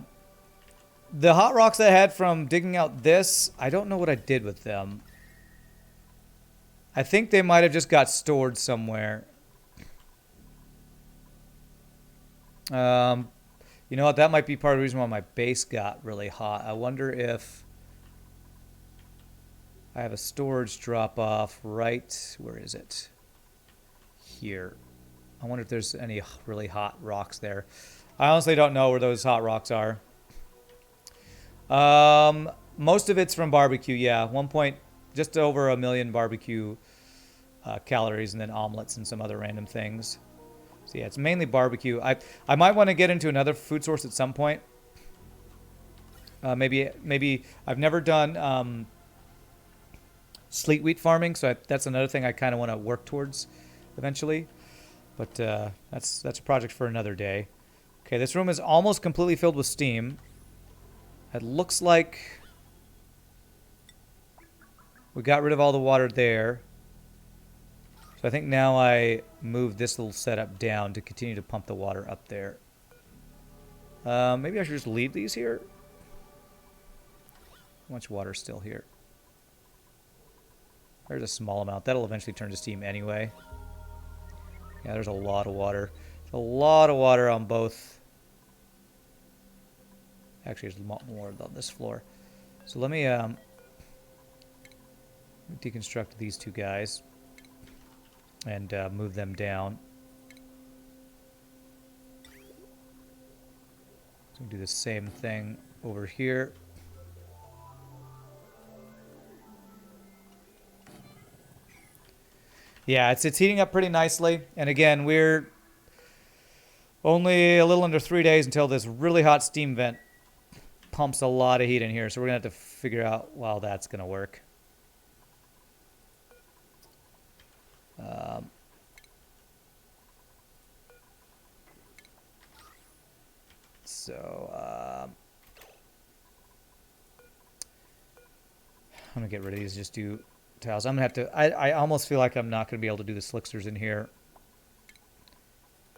rocks I had from digging out this, I don't know what I did with them. I think they might have just got stored somewhere. You know what? That might be part of the reason why my base got really hot. I wonder if I have a storage drop off right... Where is it? Here. I wonder if there's any really hot rocks there. I honestly don't know where those hot rocks are. Most of it's from barbecue, yeah. Just over 1 million barbecue calories, and then omelets and some other random things. So yeah, it's mainly barbecue. I might want to get into another food source at some point. Maybe I've never done sleet wheat farming, so that's another thing I kind of want to work towards eventually. But that's a project for another day. Okay, this room is almost completely filled with steam. It looks like we got rid of all the water there. So I think now I move this little setup down to continue to pump the water up there. Maybe I should just leave these here. How much water is still here? There's a small amount. That'll eventually turn to steam anyway. Yeah, there's a lot of water. There's a lot of water on both. Actually, there's a lot more on this floor. So let me deconstruct these two guys and move them down. So we'll do the same thing over here. Yeah, it's heating up pretty nicely. And again, we're only a little under 3 days until this really hot steam vent pumps a lot of heat in here. So we're going to have to figure out how that's going to work. I'm going to get rid of these, just do towels. I'm going to have to, I almost feel like I'm not going to be able to do the slicksters in here.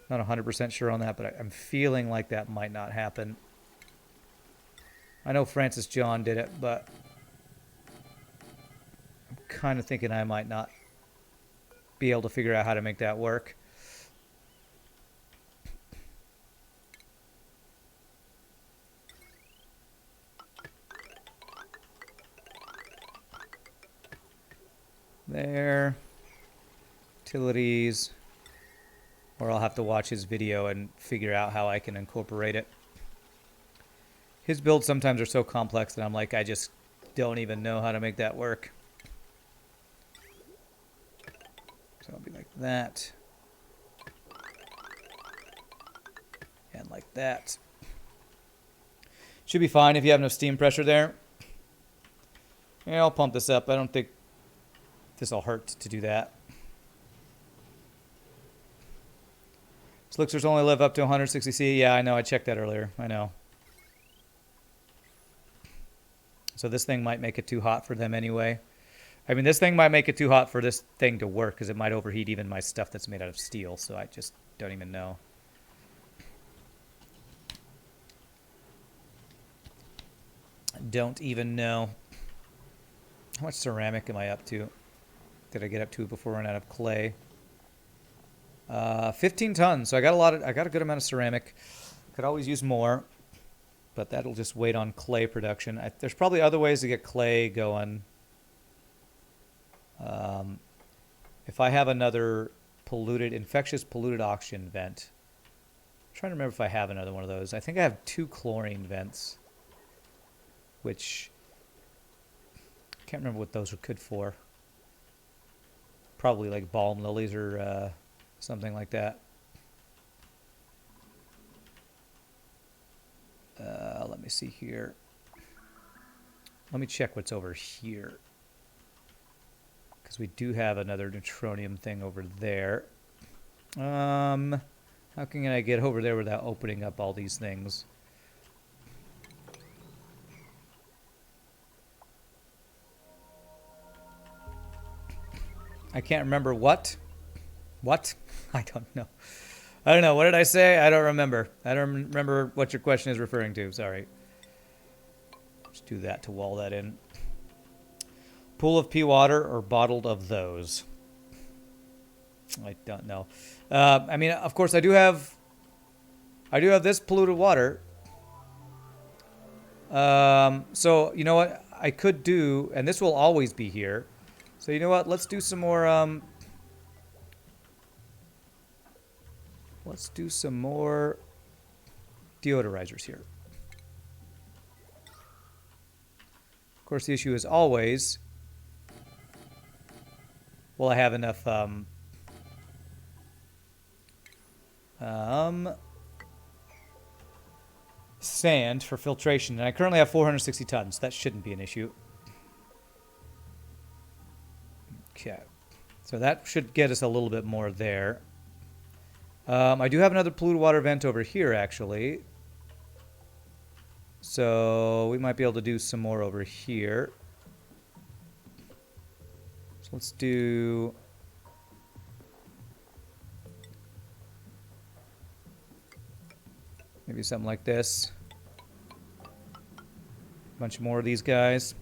Not 100% sure on that, but I'm feeling like that might not happen. I know Francis John did it, but I'm kind of thinking I might not be able to figure out how to make that work. There. Utilities. Or I'll have to watch his video and figure out how I can incorporate it. His builds sometimes are so complex that I'm like, I just don't even know how to make that work. So it'll be like that. And like that. Should be fine if you have enough steam pressure there. Yeah, I'll pump this up. I don't think this will hurt to do that. Slicksters only live up to 160 C. Yeah, I know. I checked that earlier. I know. So this thing might make it too hot for them anyway. I mean, this thing might make it too hot for this thing to work because it might overheat even my stuff that's made out of steel. So I just don't even know. Don't even know. How much ceramic am I up to? Did I get up to it before I ran out of clay? 15 tons. So I got a good amount of ceramic. Could always use more, but that'll just wait on clay production. There's probably other ways to get clay going. If I have another infectious polluted oxygen vent. I'm trying to remember if I have another one of those. I think I have 2 chlorine vents, which I can't remember what those are good for. Probably like balm lilies or something like that. Let me see here. Let me check what's over here. Because we do have another neutronium thing over there. How can I get over there without opening up all these things? I can't remember what. What? I don't know. I don't know. What did I say? I don't remember. I don't remember what your question is referring to. Sorry. Let's do that to wall that in. Pool of pea water or bottled of those? I don't know. I mean, of course, I do have this polluted water. So you know what I could do, and this will always be here. So you know what? Let's do some more. Let's do some more deodorizers here. Of course, the issue is always, will I have enough Sand for filtration, and I currently have 460 tons. That shouldn't be an issue. Okay, so that should get us a little bit more there. I do have another polluted water vent over here, actually. So we might be able to do some more over here. So let's do... maybe something like this. A bunch more of these guys.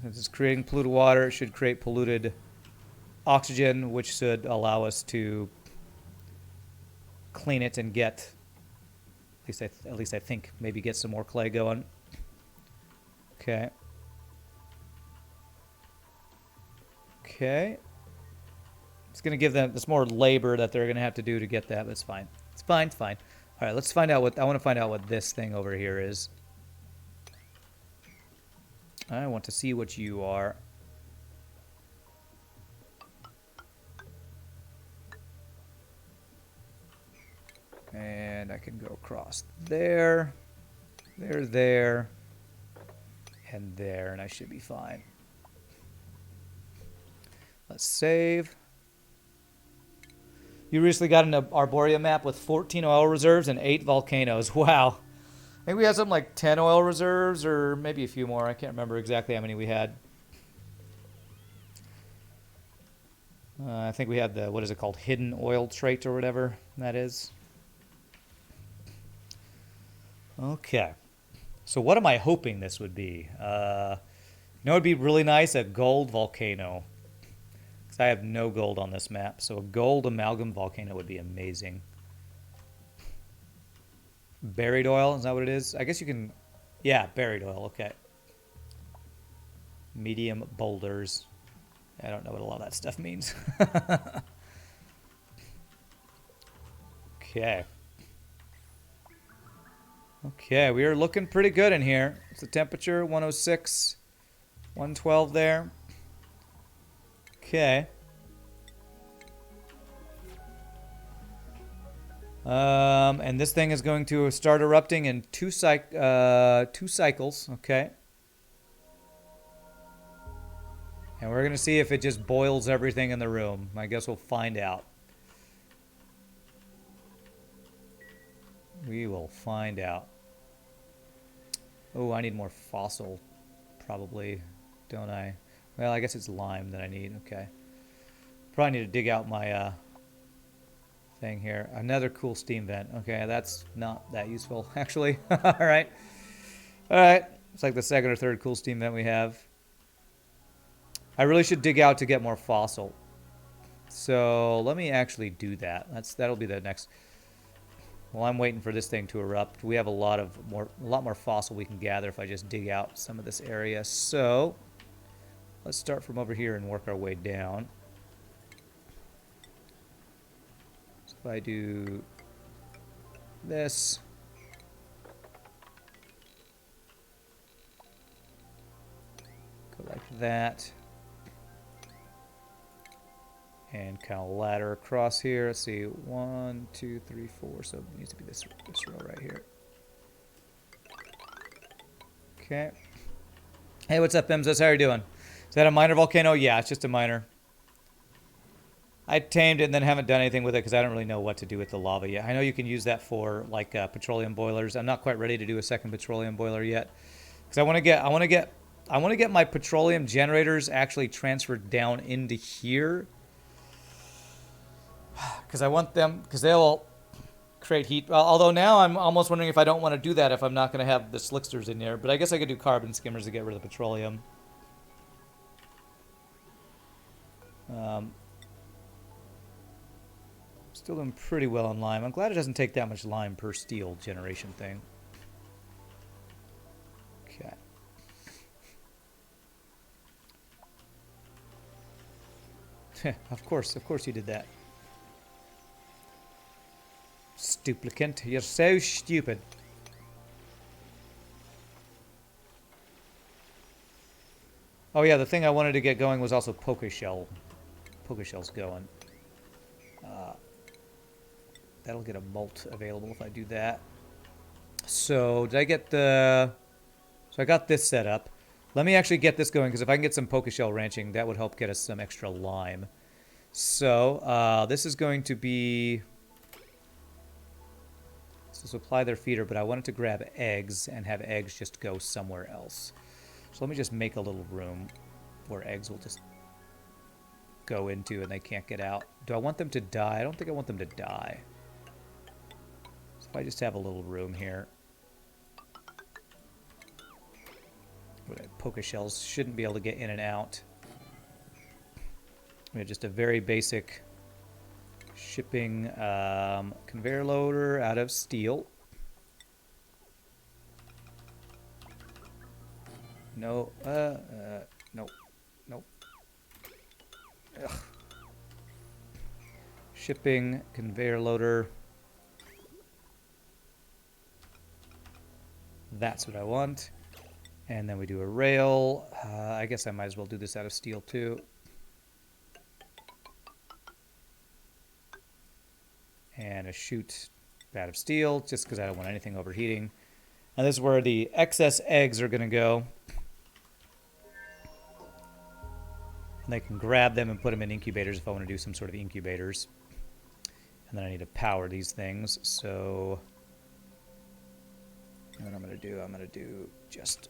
Since it's creating polluted water, it should create polluted oxygen, which should allow us to clean it and get, at least I think, maybe get some more clay going. Okay. Okay. It's going to give them, it's more labor that they're going to have to do to get that, but it's fine. It's fine, it's fine. All right, let's find out what, I want to find out what this thing over here is. I want to see what you are. And I can go across there, there, and there, and I should be fine. Let's save. You recently got an Arboria map with 14 oil reserves and 8 volcanoes. Wow. I think we had something like 10 oil reserves or maybe a few more. I can't remember exactly how many we had. I think we had the, what is it called? Hidden oil trait or whatever that is. Okay. So what am I hoping this would be? You know, it'd be really nice, a gold volcano. I have no gold on this map, so a gold amalgam volcano would be amazing. Buried oil, is that what it is? I guess you can... yeah, buried oil, okay. Medium boulders. I don't know what a lot of that stuff means. Okay. Okay, we are looking pretty good in here. What's the temperature? 106, 112 there. Okay. And this thing is going to start erupting in two cycles. Okay. And we're going to see if it just boils everything in the room. I guess we'll find out. We will find out. Oh, I need more fossil, probably, don't I? Well, I guess it's lime that I need. Okay. Probably need to dig out my thing here. Another cool steam vent. Okay, that's not that useful, actually. All right. All right. It's like the second or third cool steam vent we have. I really should dig out to get more fossil. So let me actually do that. That'll be the next. While I'm waiting for this thing to erupt, we have a lot more fossil we can gather if I just dig out some of this area. So let's start from over here and work our way down. So if I do this, go like that, and kind of ladder across here. Let's see, 1, 2, 3, 4. So it needs to be this row right here. Okay. Hey, what's up, Bimzos? How are you doing? Is that a minor volcano? Yeah, it's just a minor. I tamed it and then haven't done anything with it because I don't really know what to do with the lava yet. I know you can use that for like petroleum boilers. I'm not quite ready to do a second petroleum boiler yet because I want to get my petroleum generators actually transferred down into here because I want them because they'll create heat. Although now I'm almost wondering if I don't want to do that if I'm not going to have the slicksters in there. But I guess I could do carbon skimmers to get rid of the petroleum. Still doing pretty well on lime. I'm glad it doesn't take that much lime per steel generation thing. Okay. Of course you did that. Stuplicant, you're so stupid. Oh yeah, the thing I wanted to get going was also poke shell poker shells going. That'll get a molt available if I do that. So did I get the... So I got this set up. Let me actually get this going, because if I can get some poker shell ranching, that would help get us some extra lime. So this is going to be... So supply their feeder, but I wanted to grab eggs and have eggs just go somewhere else. So let me just make a little room where eggs will just go into and they can't get out. Do I want them to die? I don't think I want them to die. So if I just have a little room here. Poker shells shouldn't be able to get in and out. We have just a very basic shipping conveyor loader out of steel. No, nope, nope. Ugh. Shipping conveyor loader. That's what I want. And then we do a rail. I guess I might as well do this out of steel too. And a chute out of steel, just because I don't want anything overheating. And this is where the excess eggs are going to go. And they can grab them and put them in incubators if I want to do some sort of incubators. And then I need to power these things. So what I'm going to do just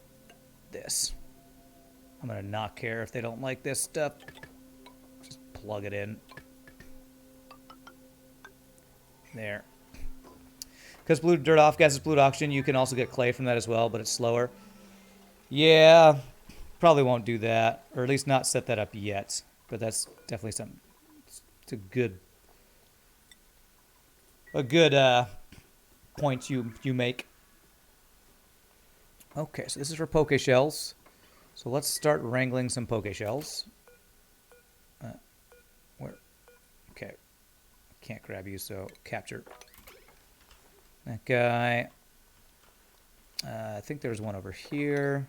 this. I'm going to not care if they don't like this stuff. Just plug it in. There. Because blue dirt off gas is blue oxygen, you can also get clay from that as well, but it's slower. Yeah, probably won't do that, or at least not set that up yet. But that's definitely something. It's a good point you make. Okay, so this is for poke shells. So let's start wrangling some poke shells. Where? Okay. Can't grab you, so capture. That guy. I think there's one over here.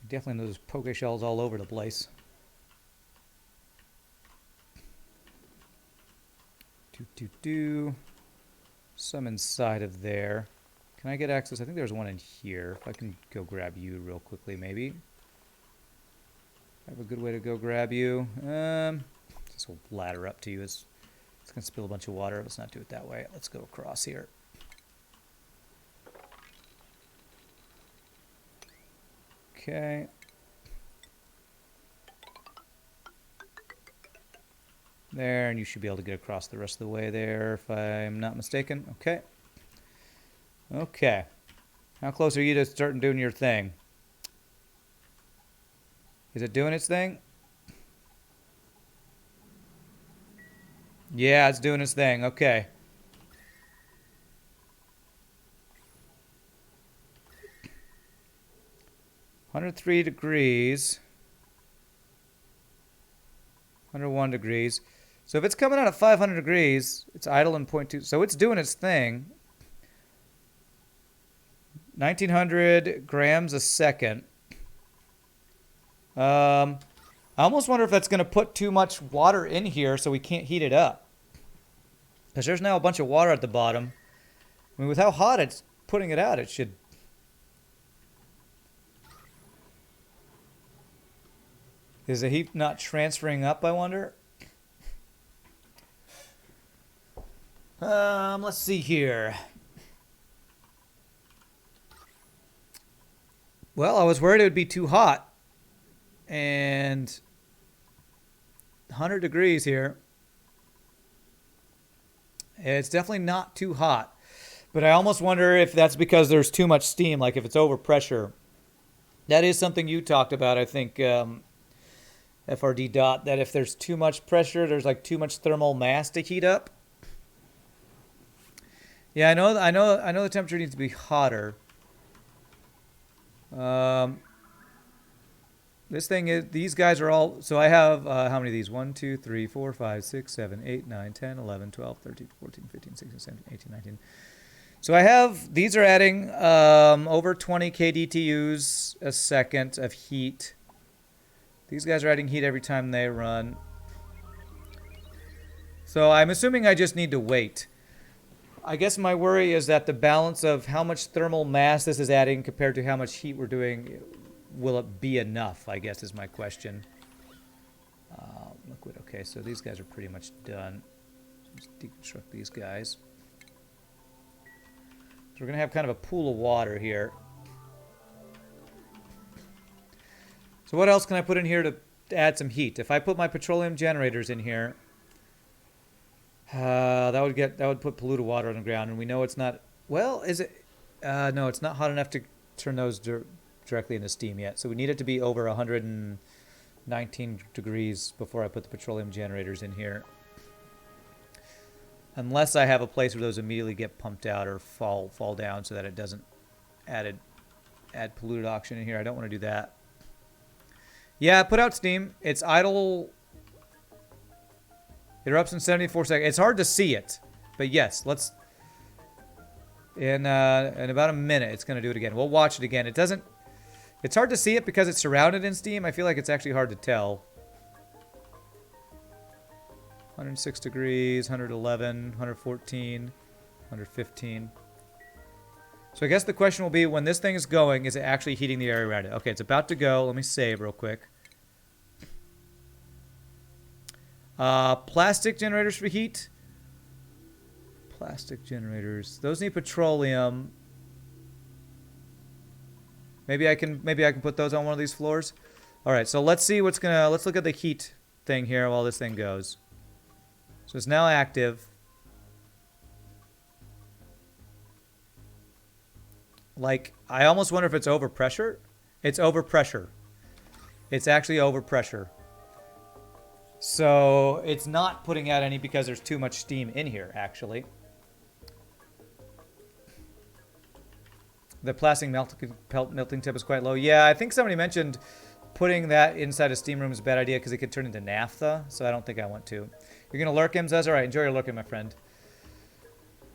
Definitely those poke shells all over the place. Some inside of there. Can I get access? I think there's one in here. If I can go grab you real quickly, maybe. I have a good way to go grab you. This will ladder up to you. It's going to spill a bunch of water. Let's not do it that way. Let's go across here. Okay. There, and you should be able to get across the rest of the way there if I'm not mistaken. Okay. Okay. How close are you to starting doing your thing? Is it doing its thing? Yeah, it's doing its thing. Okay. (103 degrees). 101 degrees. So if it's coming out at 500 degrees, it's idle in 0.2. So it's doing its thing. 1900 grams a second. I almost wonder if that's going to put too much water in here so we can't heat it up. Because there's now a bunch of water at the bottom. I mean, with how hot it's putting it out, it should... Is the heat not transferring up, I wonder? Let's see here. Well, I was worried it would be too hot. And 100 degrees here. It's definitely not too hot. But I almost wonder if that's because there's too much steam, like if it's over pressure. That is something you talked about, I think, FRD dot, that if there's too much pressure, there's like too much thermal mass to heat up. Yeah, I know the temperature needs to be hotter. This thing is, these guys are all, so I have, how many of these? 1, 2, 3, 4, 5, 6, 7, 8, 9, 10, 11, 12, 13, 14, 15, 16, 17, 18, 19. So I have, these are adding over 20 kDTUs a second of heat. These guys are adding heat every time they run. So I'm assuming I just need to wait. I guess my worry is that the balance of how much thermal mass this is adding compared to how much heat we're doing, will it be enough, I guess is my question. Liquid, okay, so these guys are pretty much done. Let's deconstruct these guys. So we're going to have kind of a pool of water here. So what else can I put in here to add some heat? If I put my petroleum generators in here, that would put polluted water on the ground, and we know it's not. Well, is it? No, it's not hot enough to turn those directly into steam yet. So we need it to be over 119 degrees before I put the petroleum generators in here. Unless I have a place where those immediately get pumped out or fall down so that it doesn't add polluted oxygen in here. I don't want to do that. Yeah, put out steam. It's idle. It erupts in 74 seconds. It's hard to see it, but yes, let's. In about a minute, it's going to do it again. We'll watch it again. It doesn't. It's hard to see it because it's surrounded in steam. I feel like it's actually hard to tell. 106 degrees, 111, 114, 115. So I guess the question will be, when this thing is going, is it actually heating the area around it? Okay, it's about to go. Let me save real quick. Plastic generators for heat. Plastic generators. Those need petroleum. Maybe I can put those on one of these floors. All right, so let's see let's look at the heat thing here while this thing goes. So it's now active. Like, I almost wonder if it's overpressure. It's overpressure. It's actually overpressure. So it's not putting out any because there's too much steam in here, actually. The plastic melting tip is quite low. Yeah, I think somebody mentioned putting that inside a steam room is a bad idea because it could turn into naphtha, so I don't think I want to. You're going to lurk, Imzaz? All right, enjoy your lurking, my friend.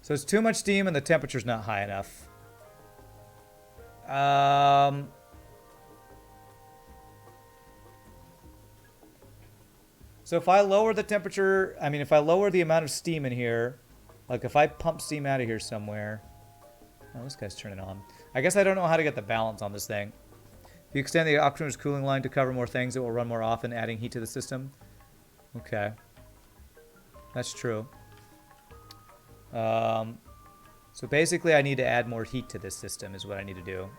So it's too much steam and the temperature's not high enough. So if I lower the temperature, I mean, if I lower the amount of steam in here, like if I pump steam out of here somewhere. Oh, this guy's turning on. I guess I don't know how to get the balance on this thing. If you extend the oxidizer cooling line to cover more things, it will run more often, adding heat to the system. Okay. That's true. So basically I need to add more heat to this system is what I need to do.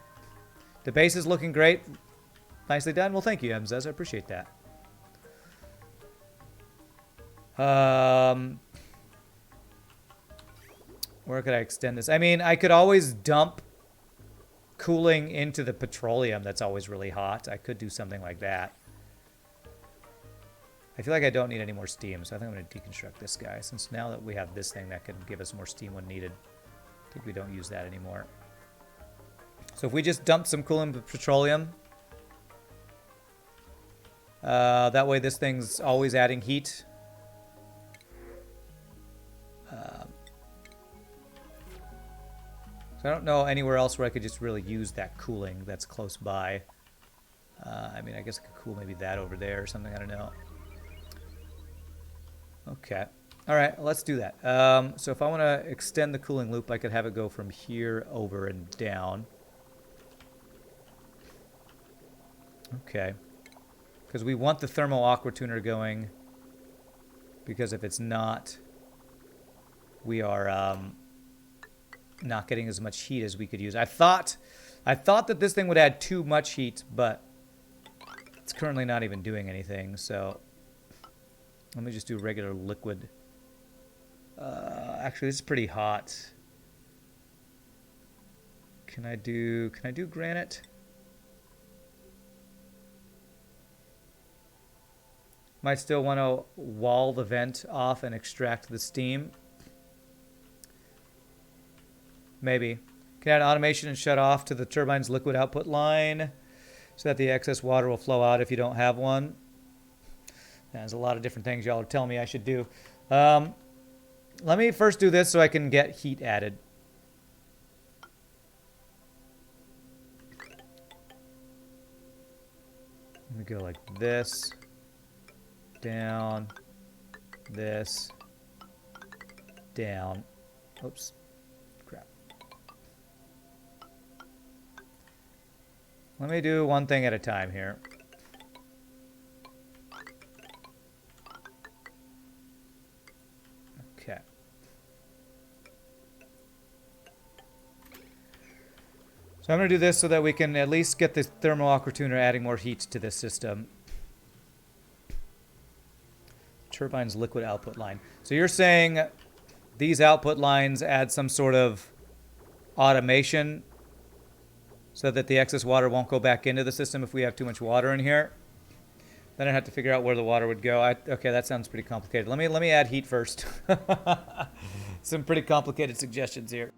The base is looking great. Nicely done. Well, thank you, Mzez. I appreciate that. Where could I extend this? I mean, I could always dump cooling into the petroleum that's always really hot. I could do something like that. I feel like I don't need any more steam, so I think I'm going to deconstruct this guy, since now that we have this thing that can give us more steam when needed. I think we don't use that anymore. So if we just dump some cooling petroleum, that way this thing's always adding heat. So I don't know anywhere else where I could just really use that cooling that's close by. I mean, I guess I could cool maybe that over there or something. I don't know. Okay. All right, let's do that. So if I want to extend the cooling loop, I could have it go from here over and down. Okay. Because we want the thermal aqua tuner going. Because if it's not, we are not getting as much heat as we could use. I thought that this thing would add too much heat, but it's currently not even doing anything. So let me just do regular liquid. Actually, this is pretty hot. Can I do granite? Might still want to wall the vent off and extract the steam. Maybe. Can add automation and shut off to the turbine's liquid output line so that the excess water will flow out if you don't have one. There's a lot of different things y'all are telling me I should do. Let me first do this so I can get heat added. Let We go like this, down, this, down. Oops, crap. Let me do one thing at a time here. Okay. So I'm going to do this so that we can at least get this thermal aqua tuner adding more heat to this system. Turbine's liquid output line. So you're saying these output lines add some sort of automation so that the excess water won't go back into the system if we have too much water in here? Then I'd have to figure out where the water would go. Okay, that sounds pretty complicated. Let me add heat first. Some pretty complicated suggestions here.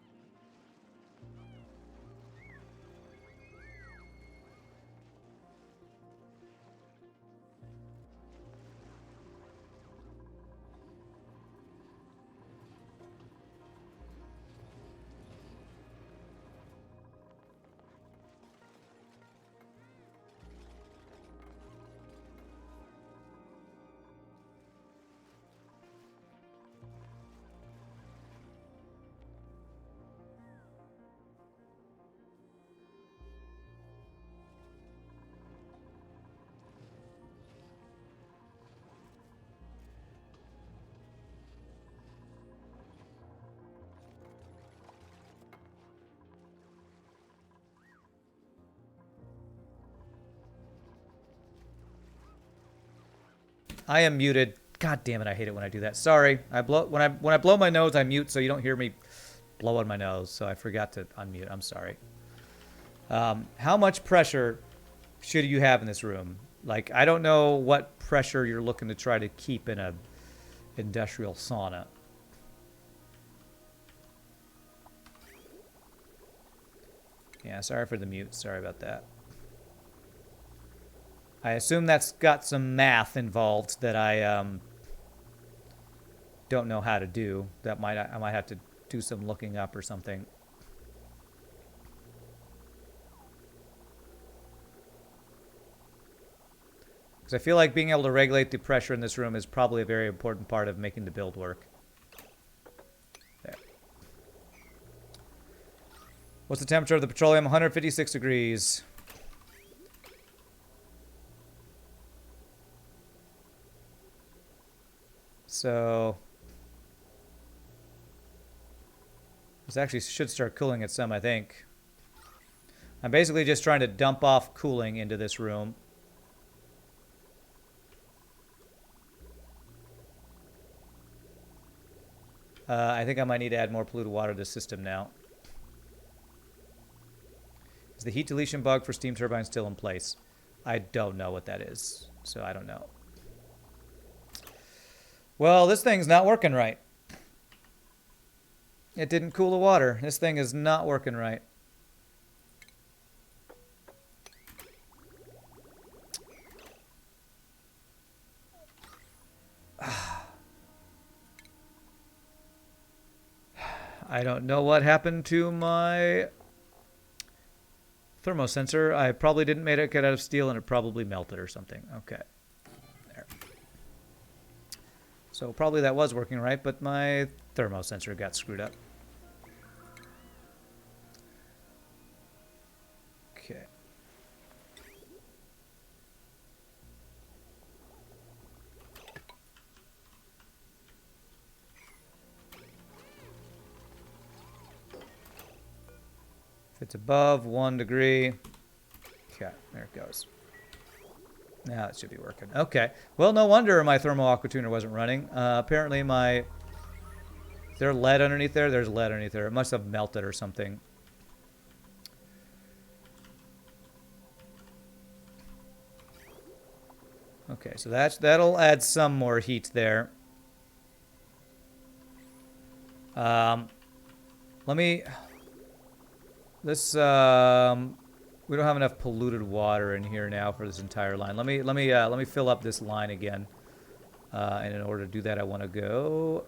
I am muted. God damn it, I hate it when I do that. Sorry. When I blow my nose, I mute so you don't hear me blow on my nose. So I forgot to unmute. I'm sorry. How much pressure should you have in this room? Like, I don't know what pressure you're looking to try to keep in a industrial sauna. Yeah, sorry for the mute. Sorry about that. I assume that's got some math involved that I don't know how to do. I might have to do some looking up or something. Because I feel like being able to regulate the pressure in this room is probably a very important part of making the build work. There. What's the temperature of the petroleum? 156 degrees. So this actually should start cooling it some, I think. I'm basically just trying to dump off cooling into this room. I think I might need to add more polluted water to the system now. Is the heat deletion bug for steam turbines still in place? I don't know what that is, so I don't know. Well, this thing's not working right. It didn't cool the water. This thing is not working right. I don't know what happened to my thermosensor. I probably didn't make it get out of steel and it probably melted or something. Okay. There. So probably that was working right, but my thermosensor got screwed up. Okay. If it's above 1 degree, okay, there it goes. Now it should be working. Okay. Well, no wonder my thermal aqua tuner wasn't running. Apparently my... Is there lead underneath there? There's lead underneath there. It must have melted or something. Okay, so that'll add some more heat there. Let me... This... we don't have enough polluted water in here now for this entire line. Let me fill up this line again. And in order to do that, I want to go...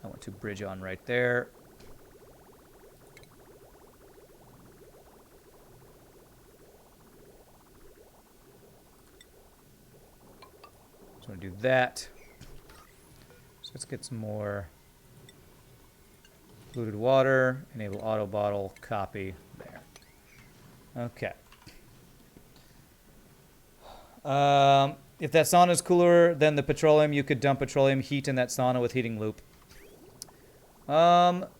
I want to bridge on right there. want to do that. So let's get some more polluted water. Enable auto bottle. Copy. There. Okay. If that sauna is cooler than the petroleum, you could dump petroleum heat in that sauna with heating loop. Well,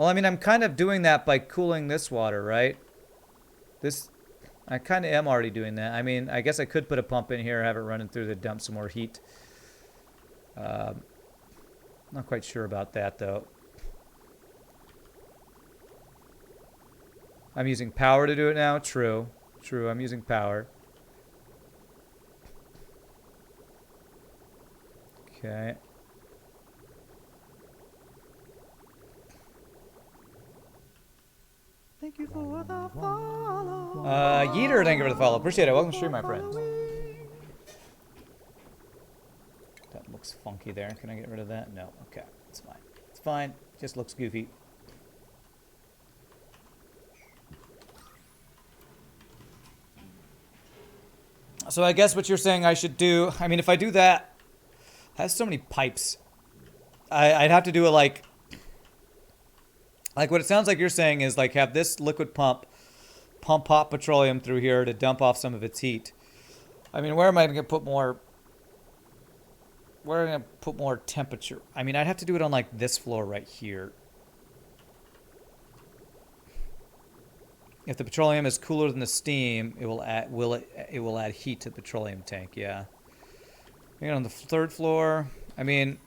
I mean, I'm kind of doing that by cooling this water, right? I kind of am already doing that. I mean, I guess I could put a pump in here, have it running through to dump some more heat. Not quite sure about that, though. I'm using power to do it now. True. True, I'm using power. Okay. Thank you for the follow. Yeeter, thank you for the follow. Appreciate it. Welcome to stream, my friends. That looks funky there. Can I get rid of that? No. Okay. It's fine. It's fine. Just looks goofy. So I guess what you're saying I should do, I mean, if I do that, I have so many pipes. I'd have to do it like what it sounds like you're saying is like have this liquid pump hot petroleum through here to dump off some of its heat. I mean, where am I going to put more temperature? I mean, I'd have to do it on like this floor right here. If the petroleum is cooler than the steam, it will add heat to the petroleum tank. Yeah. Maybe on the third floor. I mean,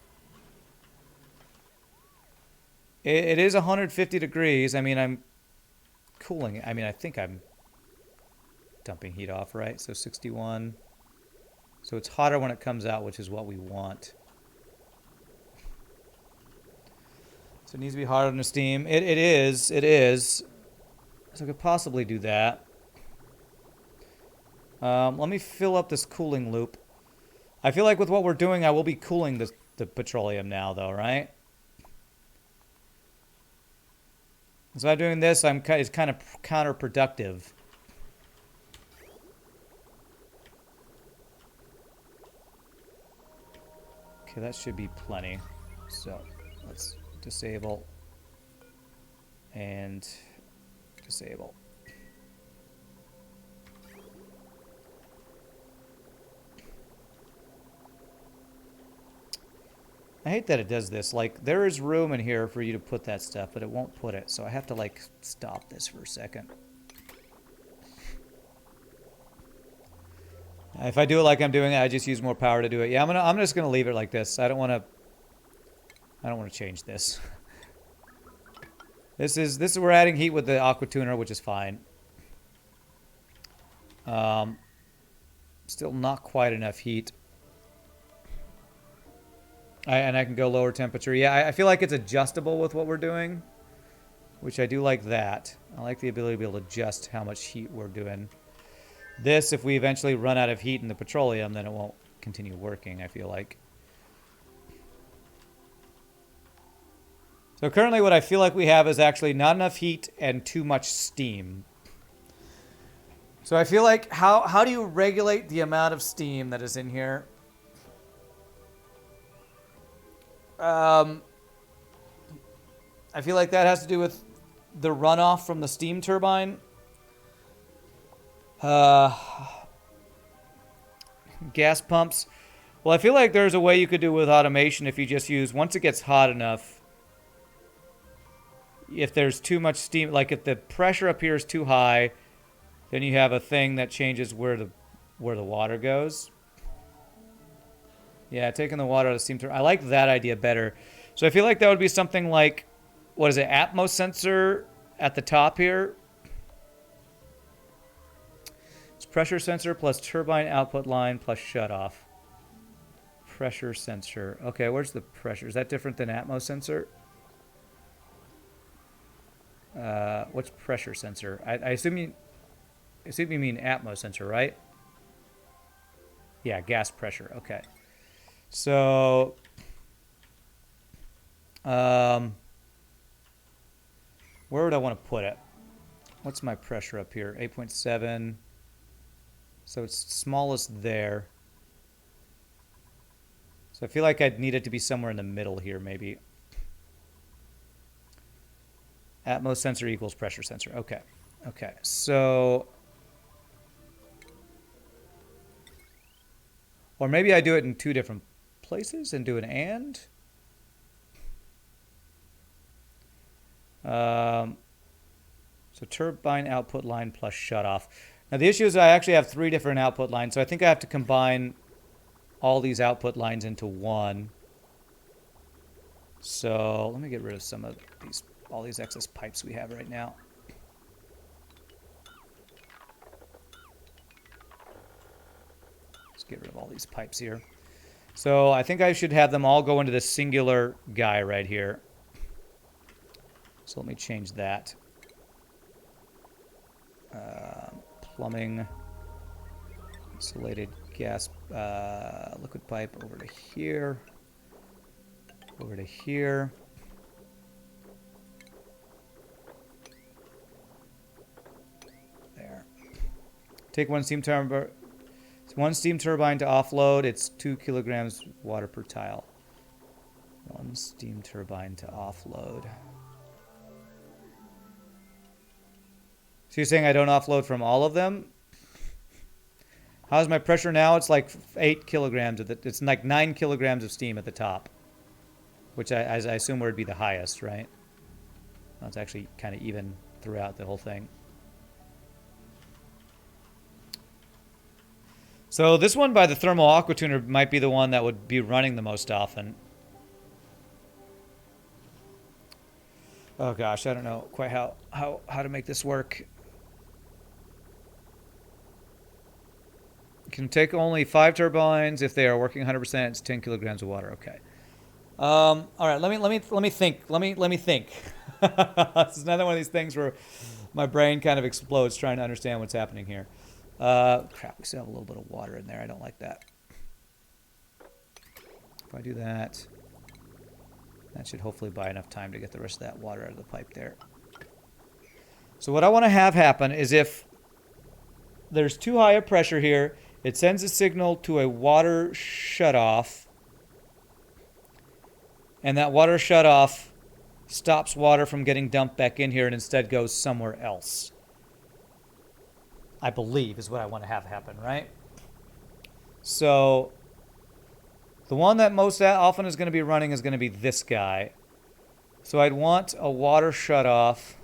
it is 150 degrees. I mean, I'm cooling it. I mean, I think I'm dumping heat off, right? So 61. So it's hotter when it comes out, which is what we want. So it needs to be hotter than the steam. It is. So I could possibly do that. Let me fill up this cooling loop. I feel like with what we're doing, I will be cooling the petroleum now, though, right? So by doing this, it's kind of counterproductive. Okay, that should be plenty. So let's disable and disable. I hate that it does this. Like, there is room in here for you to put that stuff, but it won't put it. So I have to, like, stop this for a second. If I do it like I'm doing it, I just use more power to do it. Yeah, I'm just gonna leave it like this. I don't want to change this. This is we're adding heat with the aqua tuner, which is fine. Still not quite enough heat. And I can go lower temperature. Yeah, I feel like it's adjustable with what we're doing, which I do like that. I like the ability to be able to adjust how much heat we're doing. This, if we eventually run out of heat in the petroleum, then it won't continue working, I feel like. So currently what I feel like we have is actually not enough heat and too much steam. So I feel like, how do you regulate the amount of steam that is in here? I feel like that has to do with the runoff from the steam turbine. Gas pumps. Well, I feel like there's a way you could do with automation if you just use, once it gets hot enough, if there's too much steam, like if the pressure up here is too high, then you have a thing that changes where the water goes. Yeah, taking the water out of the steam turbine. I like that idea better. So I feel like that would be something like, what is it, Atmos sensor at the top here. It's pressure sensor plus turbine output line plus shutoff. Pressure sensor. Okay, where's the pressure? Is that different than Atmos sensor? What's pressure sensor? I assume you mean Atmos sensor, right? Yeah, gas pressure. Okay. So, where would I want to put it? What's my pressure up here? 8.7. So it's smallest there. So I feel like I'd need it to be somewhere in the middle here, maybe. Atmos sensor equals pressure sensor. Okay. Okay. So... Or maybe I do it in two different places and do an and. So turbine output line plus shutoff. Now the issue is I actually have 3 different output lines, so I think I have to combine all these output lines into one. So let me get rid of some of these, all these excess pipes we have right now. Let's get rid of all these pipes here. So I think I should have them all go into this singular guy right here. So let me change that. Plumbing, insulated gas, liquid pipe over to here, over to here. There. Take one steam turbine. One steam turbine to offload. It's 2 kilograms water per tile. One steam turbine to offload. So you're saying I don't offload from all of them? How's my pressure now? It's like 8 kilograms. It's like 9 kilograms of steam at the top, which I assume would be the highest, right? Well, it's actually kind of even throughout the whole thing. So this one by the thermal aqua tuner might be the one that would be running the most often. Oh gosh, I don't know quite how to make this work. Can take only 5 turbines if they are working 100%. It's 10 kilograms of water. Okay. All right. Let me think. Let me think. This is another one of these things where my brain kind of explodes trying to understand what's happening here. Crap. We still have a little bit of water in there. I don't like that. If I do that, that should hopefully buy enough time to get the rest of that water out of the pipe there. So what I want to have happen is if there's too high a pressure here, it sends a signal to a water shutoff, and that water shutoff stops water from getting dumped back in here and instead goes somewhere else. I believe is what I want to have happen, right? So the one that most often is going to be running is going to be this guy. So I'd want a water shutoff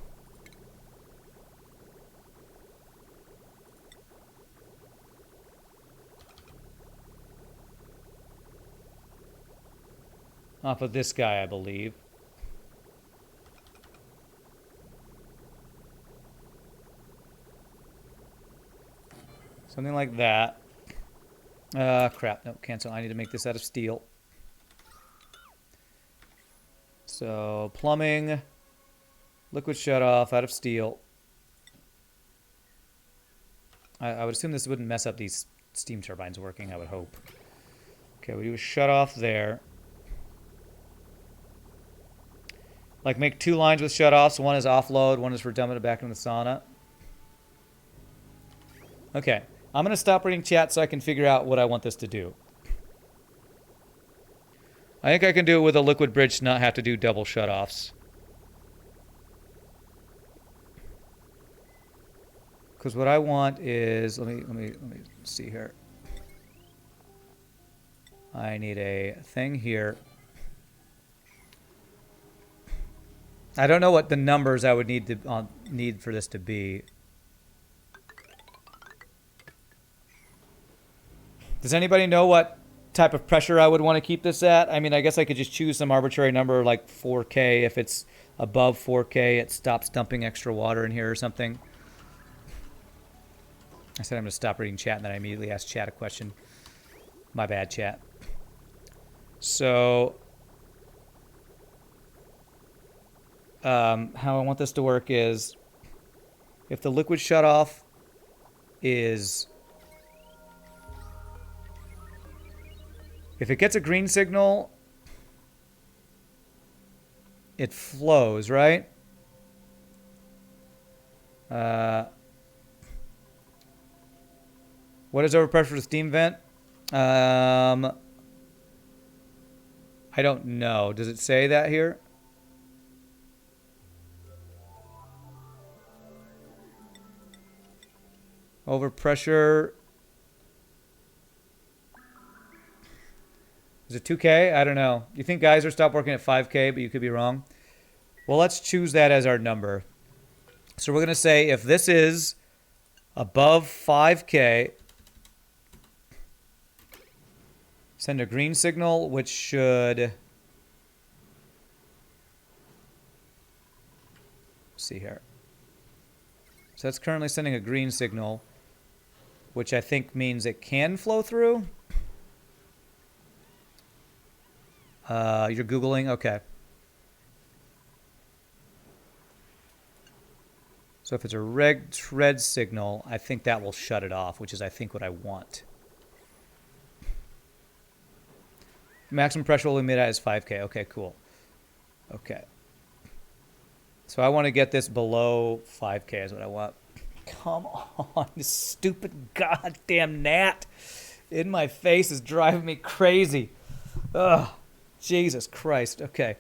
off of this guy, I believe. Something like that. Crap. Nope, cancel. I need to make this out of steel. So, plumbing, liquid shutoff out of steel. I would assume this wouldn't mess up these steam turbines working, I would hope. Okay, we do a shutoff there. Like make 2 lines with shutoffs. One is offload, one is for dumping it back into the sauna. Okay, I'm going to stop reading chat so I can figure out what I want this to do. I think I can do it with a liquid bridge to not have to do double shutoffs. Because what I want is, let me see here. I need a thing here. I don't know what the numbers I would need for this to be. Does anybody know what type of pressure I would want to keep this at? I mean, I guess I could just choose some arbitrary number like 4K. If it's above 4K, it stops dumping extra water in here or something. I said I'm going to stop reading chat, and then I immediately asked chat a question. My bad, chat. So how I want this to work is if the liquid shutoff is... If it gets a green signal, it flows, right? What is overpressure for the steam vent? I don't know. Does it say that here? Overpressure. Is it 2K? I don't know. You think guys are stopped working at 5K, but you could be wrong. Well, let's choose that as our number. So we're going to say if this is above 5K, send a green signal, which should... Let's see here. So that's currently sending a green signal, which I think means it can flow through. You're Googling? Okay. So if it's a red signal, I think that will shut it off, which is, I think, what I want. Maximum pressure will emit at is 5K. Okay, cool. Okay. So I want to get this below 5K is what I want. Come on, this stupid goddamn gnat in my face is driving me crazy. Ugh, Jesus Christ. Okay.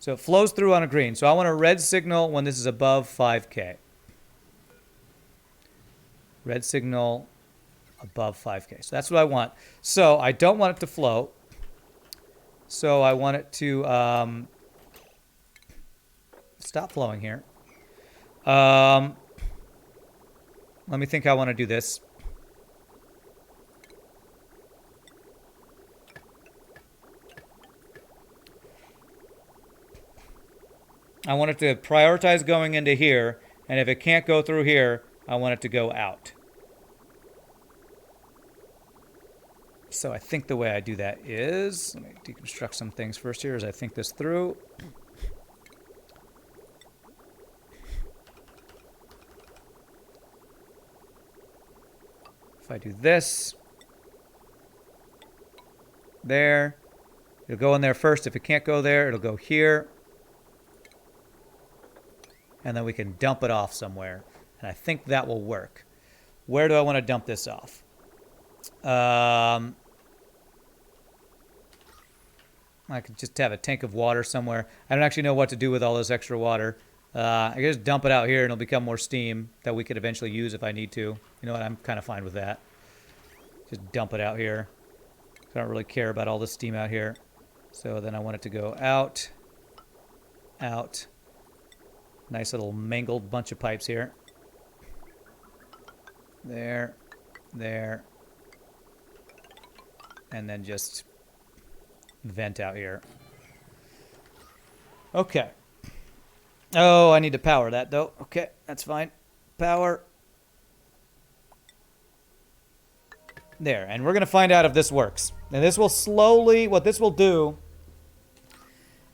So it flows through on a green. So I want a red signal when this is above 5K. Red signal above 5K. So that's what I want. So I don't want it to flow. So I want it to stop flowing here. Let me think how I want to do this. I want it to prioritize going into here, and if it can't go through here, I want it to go out. So I think the way I do that is, let me deconstruct some things first here as I think this through. If I do this, there, it'll go in there first. If it can't go there, it'll go here. And then we can dump it off somewhere. And I think that will work. Where do I want to dump this off? I could just have a tank of water somewhere. I don't actually know what to do with all this extra water. I can just dump it out here and it'll become more steam that we could eventually use if I need to. You know what? I'm kind of fine with that. Just dump it out here. I don't really care about all this steam out here. So then I want it to go out, out. Nice little mangled bunch of pipes here. There, there. And then just vent out here. Okay. Oh, I need to power that though. Okay, that's fine. Power. There, and we're going to find out if this works. And this will slowly, what this will do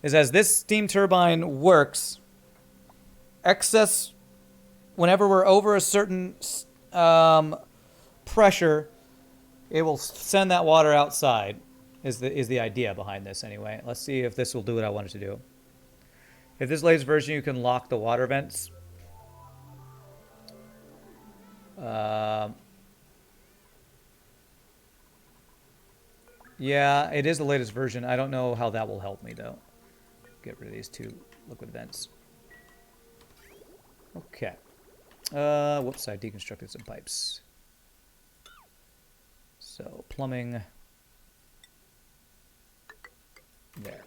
is as this steam turbine works, excess, whenever we're over a certain pressure, it will send that water outside, is the idea behind this anyway. Let's see if this will do what I want it to do. If this latest version, you can lock the water vents. Yeah, it is the latest version. I don't know how that will help me, though. Get rid of these two liquid vents. Okay. Whoops, I deconstructed some pipes. So, plumbing. There.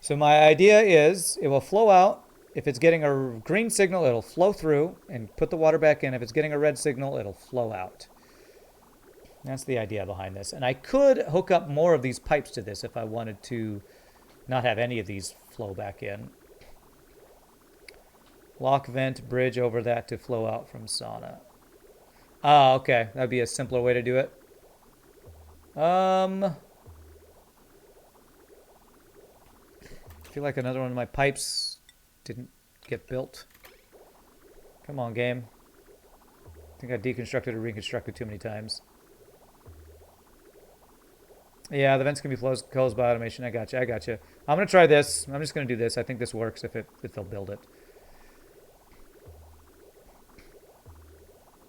So my idea is it will flow out. If it's getting a green signal, it'll flow through and put the water back in. If it's getting a red signal, it'll flow out. That's the idea behind this. And I could hook up more of these pipes to this if I wanted to not have any of these flow back in. Lock vent, bridge over that to flow out from sauna. Ah, okay. That'd be a simpler way to do it. I feel like another one of my pipes didn't get built. Come on, game. I think I deconstructed or reconstructed too many times. Yeah, the vents can be closed by automation. I got you. I got you. I'm going to try this. I'm just going to do this. I think this works if they'll build it.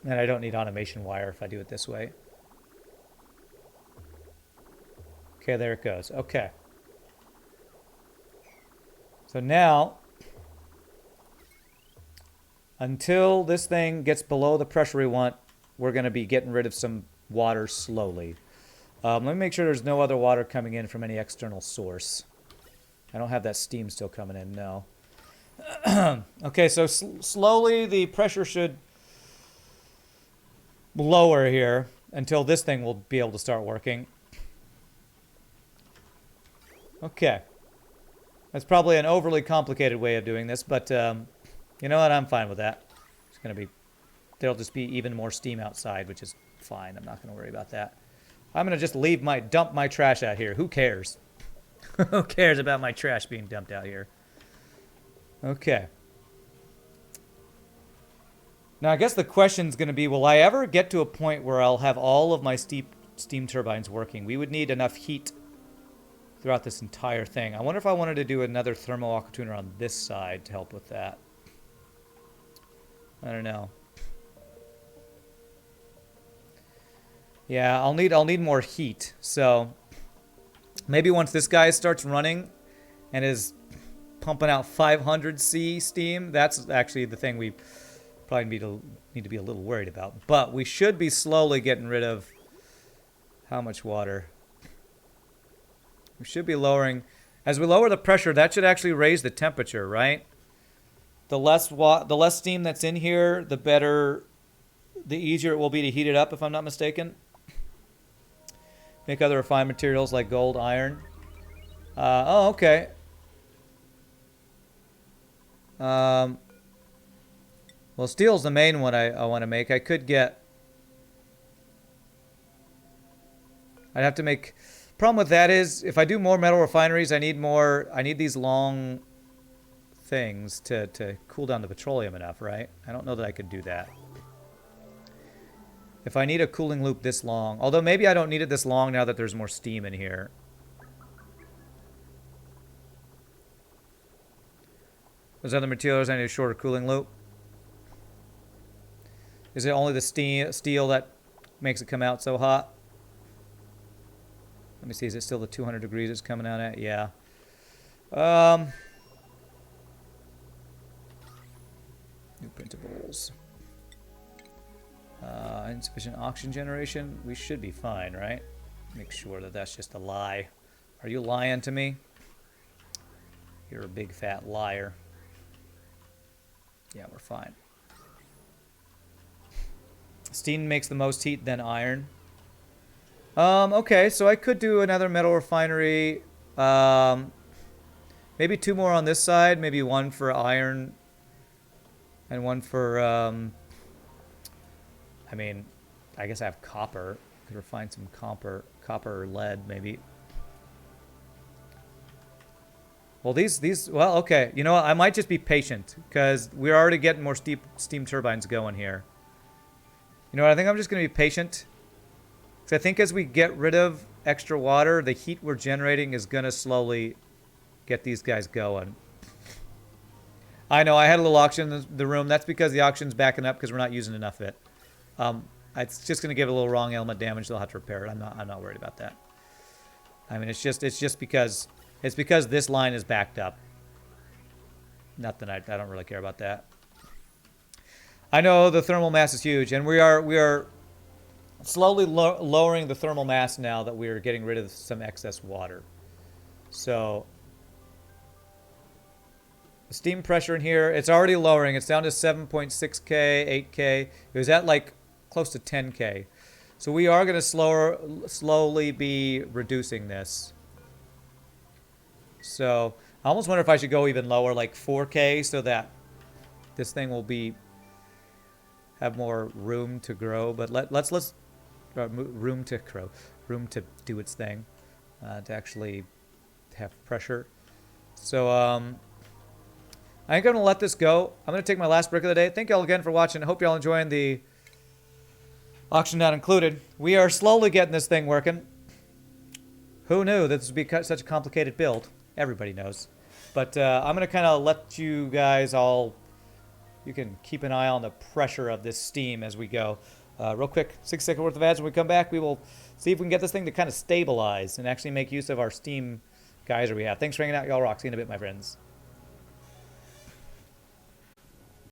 And I don't need automation wire if I do it this way. Okay, there it goes. Okay. So now, until this thing gets below the pressure we want, we're going to be getting rid of some water slowly. Let me make sure there's no other water coming in from any external source. I don't have that steam still coming in, no. Okay, so slowly the pressure should lower here until this thing will be able to start working. Okay. That's probably an overly complicated way of doing this, but you know what? I'm fine with that. It's going to be, there'll just be even more steam outside, which is fine. I'm not going to worry about that. I'm going to just dump my trash out here. Who cares? Who cares about my trash being dumped out here? Okay. Now, I guess the question's going to be, will I ever get to a point where I'll have all of my steam turbines working? We would need enough heat throughout this entire thing. I wonder if I wanted to do another thermal aqua tuner on this side to help with that. I don't know. Yeah, I'll need more heat. So maybe once this guy starts running and is pumping out 500 C steam, that's actually the thing we probably need to be a little worried about. But we should be slowly getting rid of how much water. We should be lowering. As we lower the pressure, that should actually raise the temperature, right? The less steam that's in here, the better, the easier it will be to heat it up, if I'm not mistaken. Make other refined materials like gold, iron. Oh, okay. Well, steel's the main one I want to make. I could get... I'd have to make... Problem with that is, if I do more metal refineries, I need these long things to cool down the petroleum enough, right? I don't know that I could do that. If I need a cooling loop this long, although maybe I don't need it this long now that there's more steam in here. Those other materials, I need a shorter cooling loop. Is it only the steel that makes it come out so hot? Let me see, is it still the 200 degrees it's coming out at? Yeah. New printables. Insufficient oxygen generation. We should be fine, right? Make sure that that's just a lie. Are you lying to me? You're a big fat liar. Yeah, we're fine. Steam makes the most heat, then iron. Okay, so I could do another metal refinery. Maybe 2 more on this side. Maybe 1 for iron and 1 for, I mean, I guess I have copper. Could refine some copper or lead, maybe. Well, well, okay. You know what? I might just be patient because we're already getting more steam turbines going here. You know what? I think I'm just going to be patient. Because I think as we get rid of extra water, the heat we're generating is going to slowly get these guys going. I know, I had a little oxygen in the room. That's because the oxygen's backing up because we're not using enough of it. It's just going to give it a little wrong element damage. They'll have to repair it. I'm not worried about that. I mean, it's just because this line is backed up. Nothing. I don't really care about that. I know the thermal mass is huge, and we are slowly lowering the thermal mass now that we are getting rid of some excess water. So the steam pressure in here, it's already lowering. It's down to 7.6K, 8K. It was at like close to 10K. So we are going to slowly be reducing this. So I almost wonder if I should go even lower, like 4K, so that this thing will have more room to grow. But let's room to do its thing, to actually have pressure. So I think I'm going to let this go. I'm going to take my last break of the day. Thank y'all again for watching. I hope y'all enjoying the auction not included. We are slowly getting this thing working. Who knew that this would be such a complicated build? Everybody knows. But I'm going to kind of let you guys all you can keep an eye on the pressure of this steam as we go. Real quick, 6 second worth of ads. When we come back, we will see if we can get this thing to kind of stabilize and actually make use of our steam geyser we have. Thanks for hanging out, y'all rock. See you in a bit, my friends.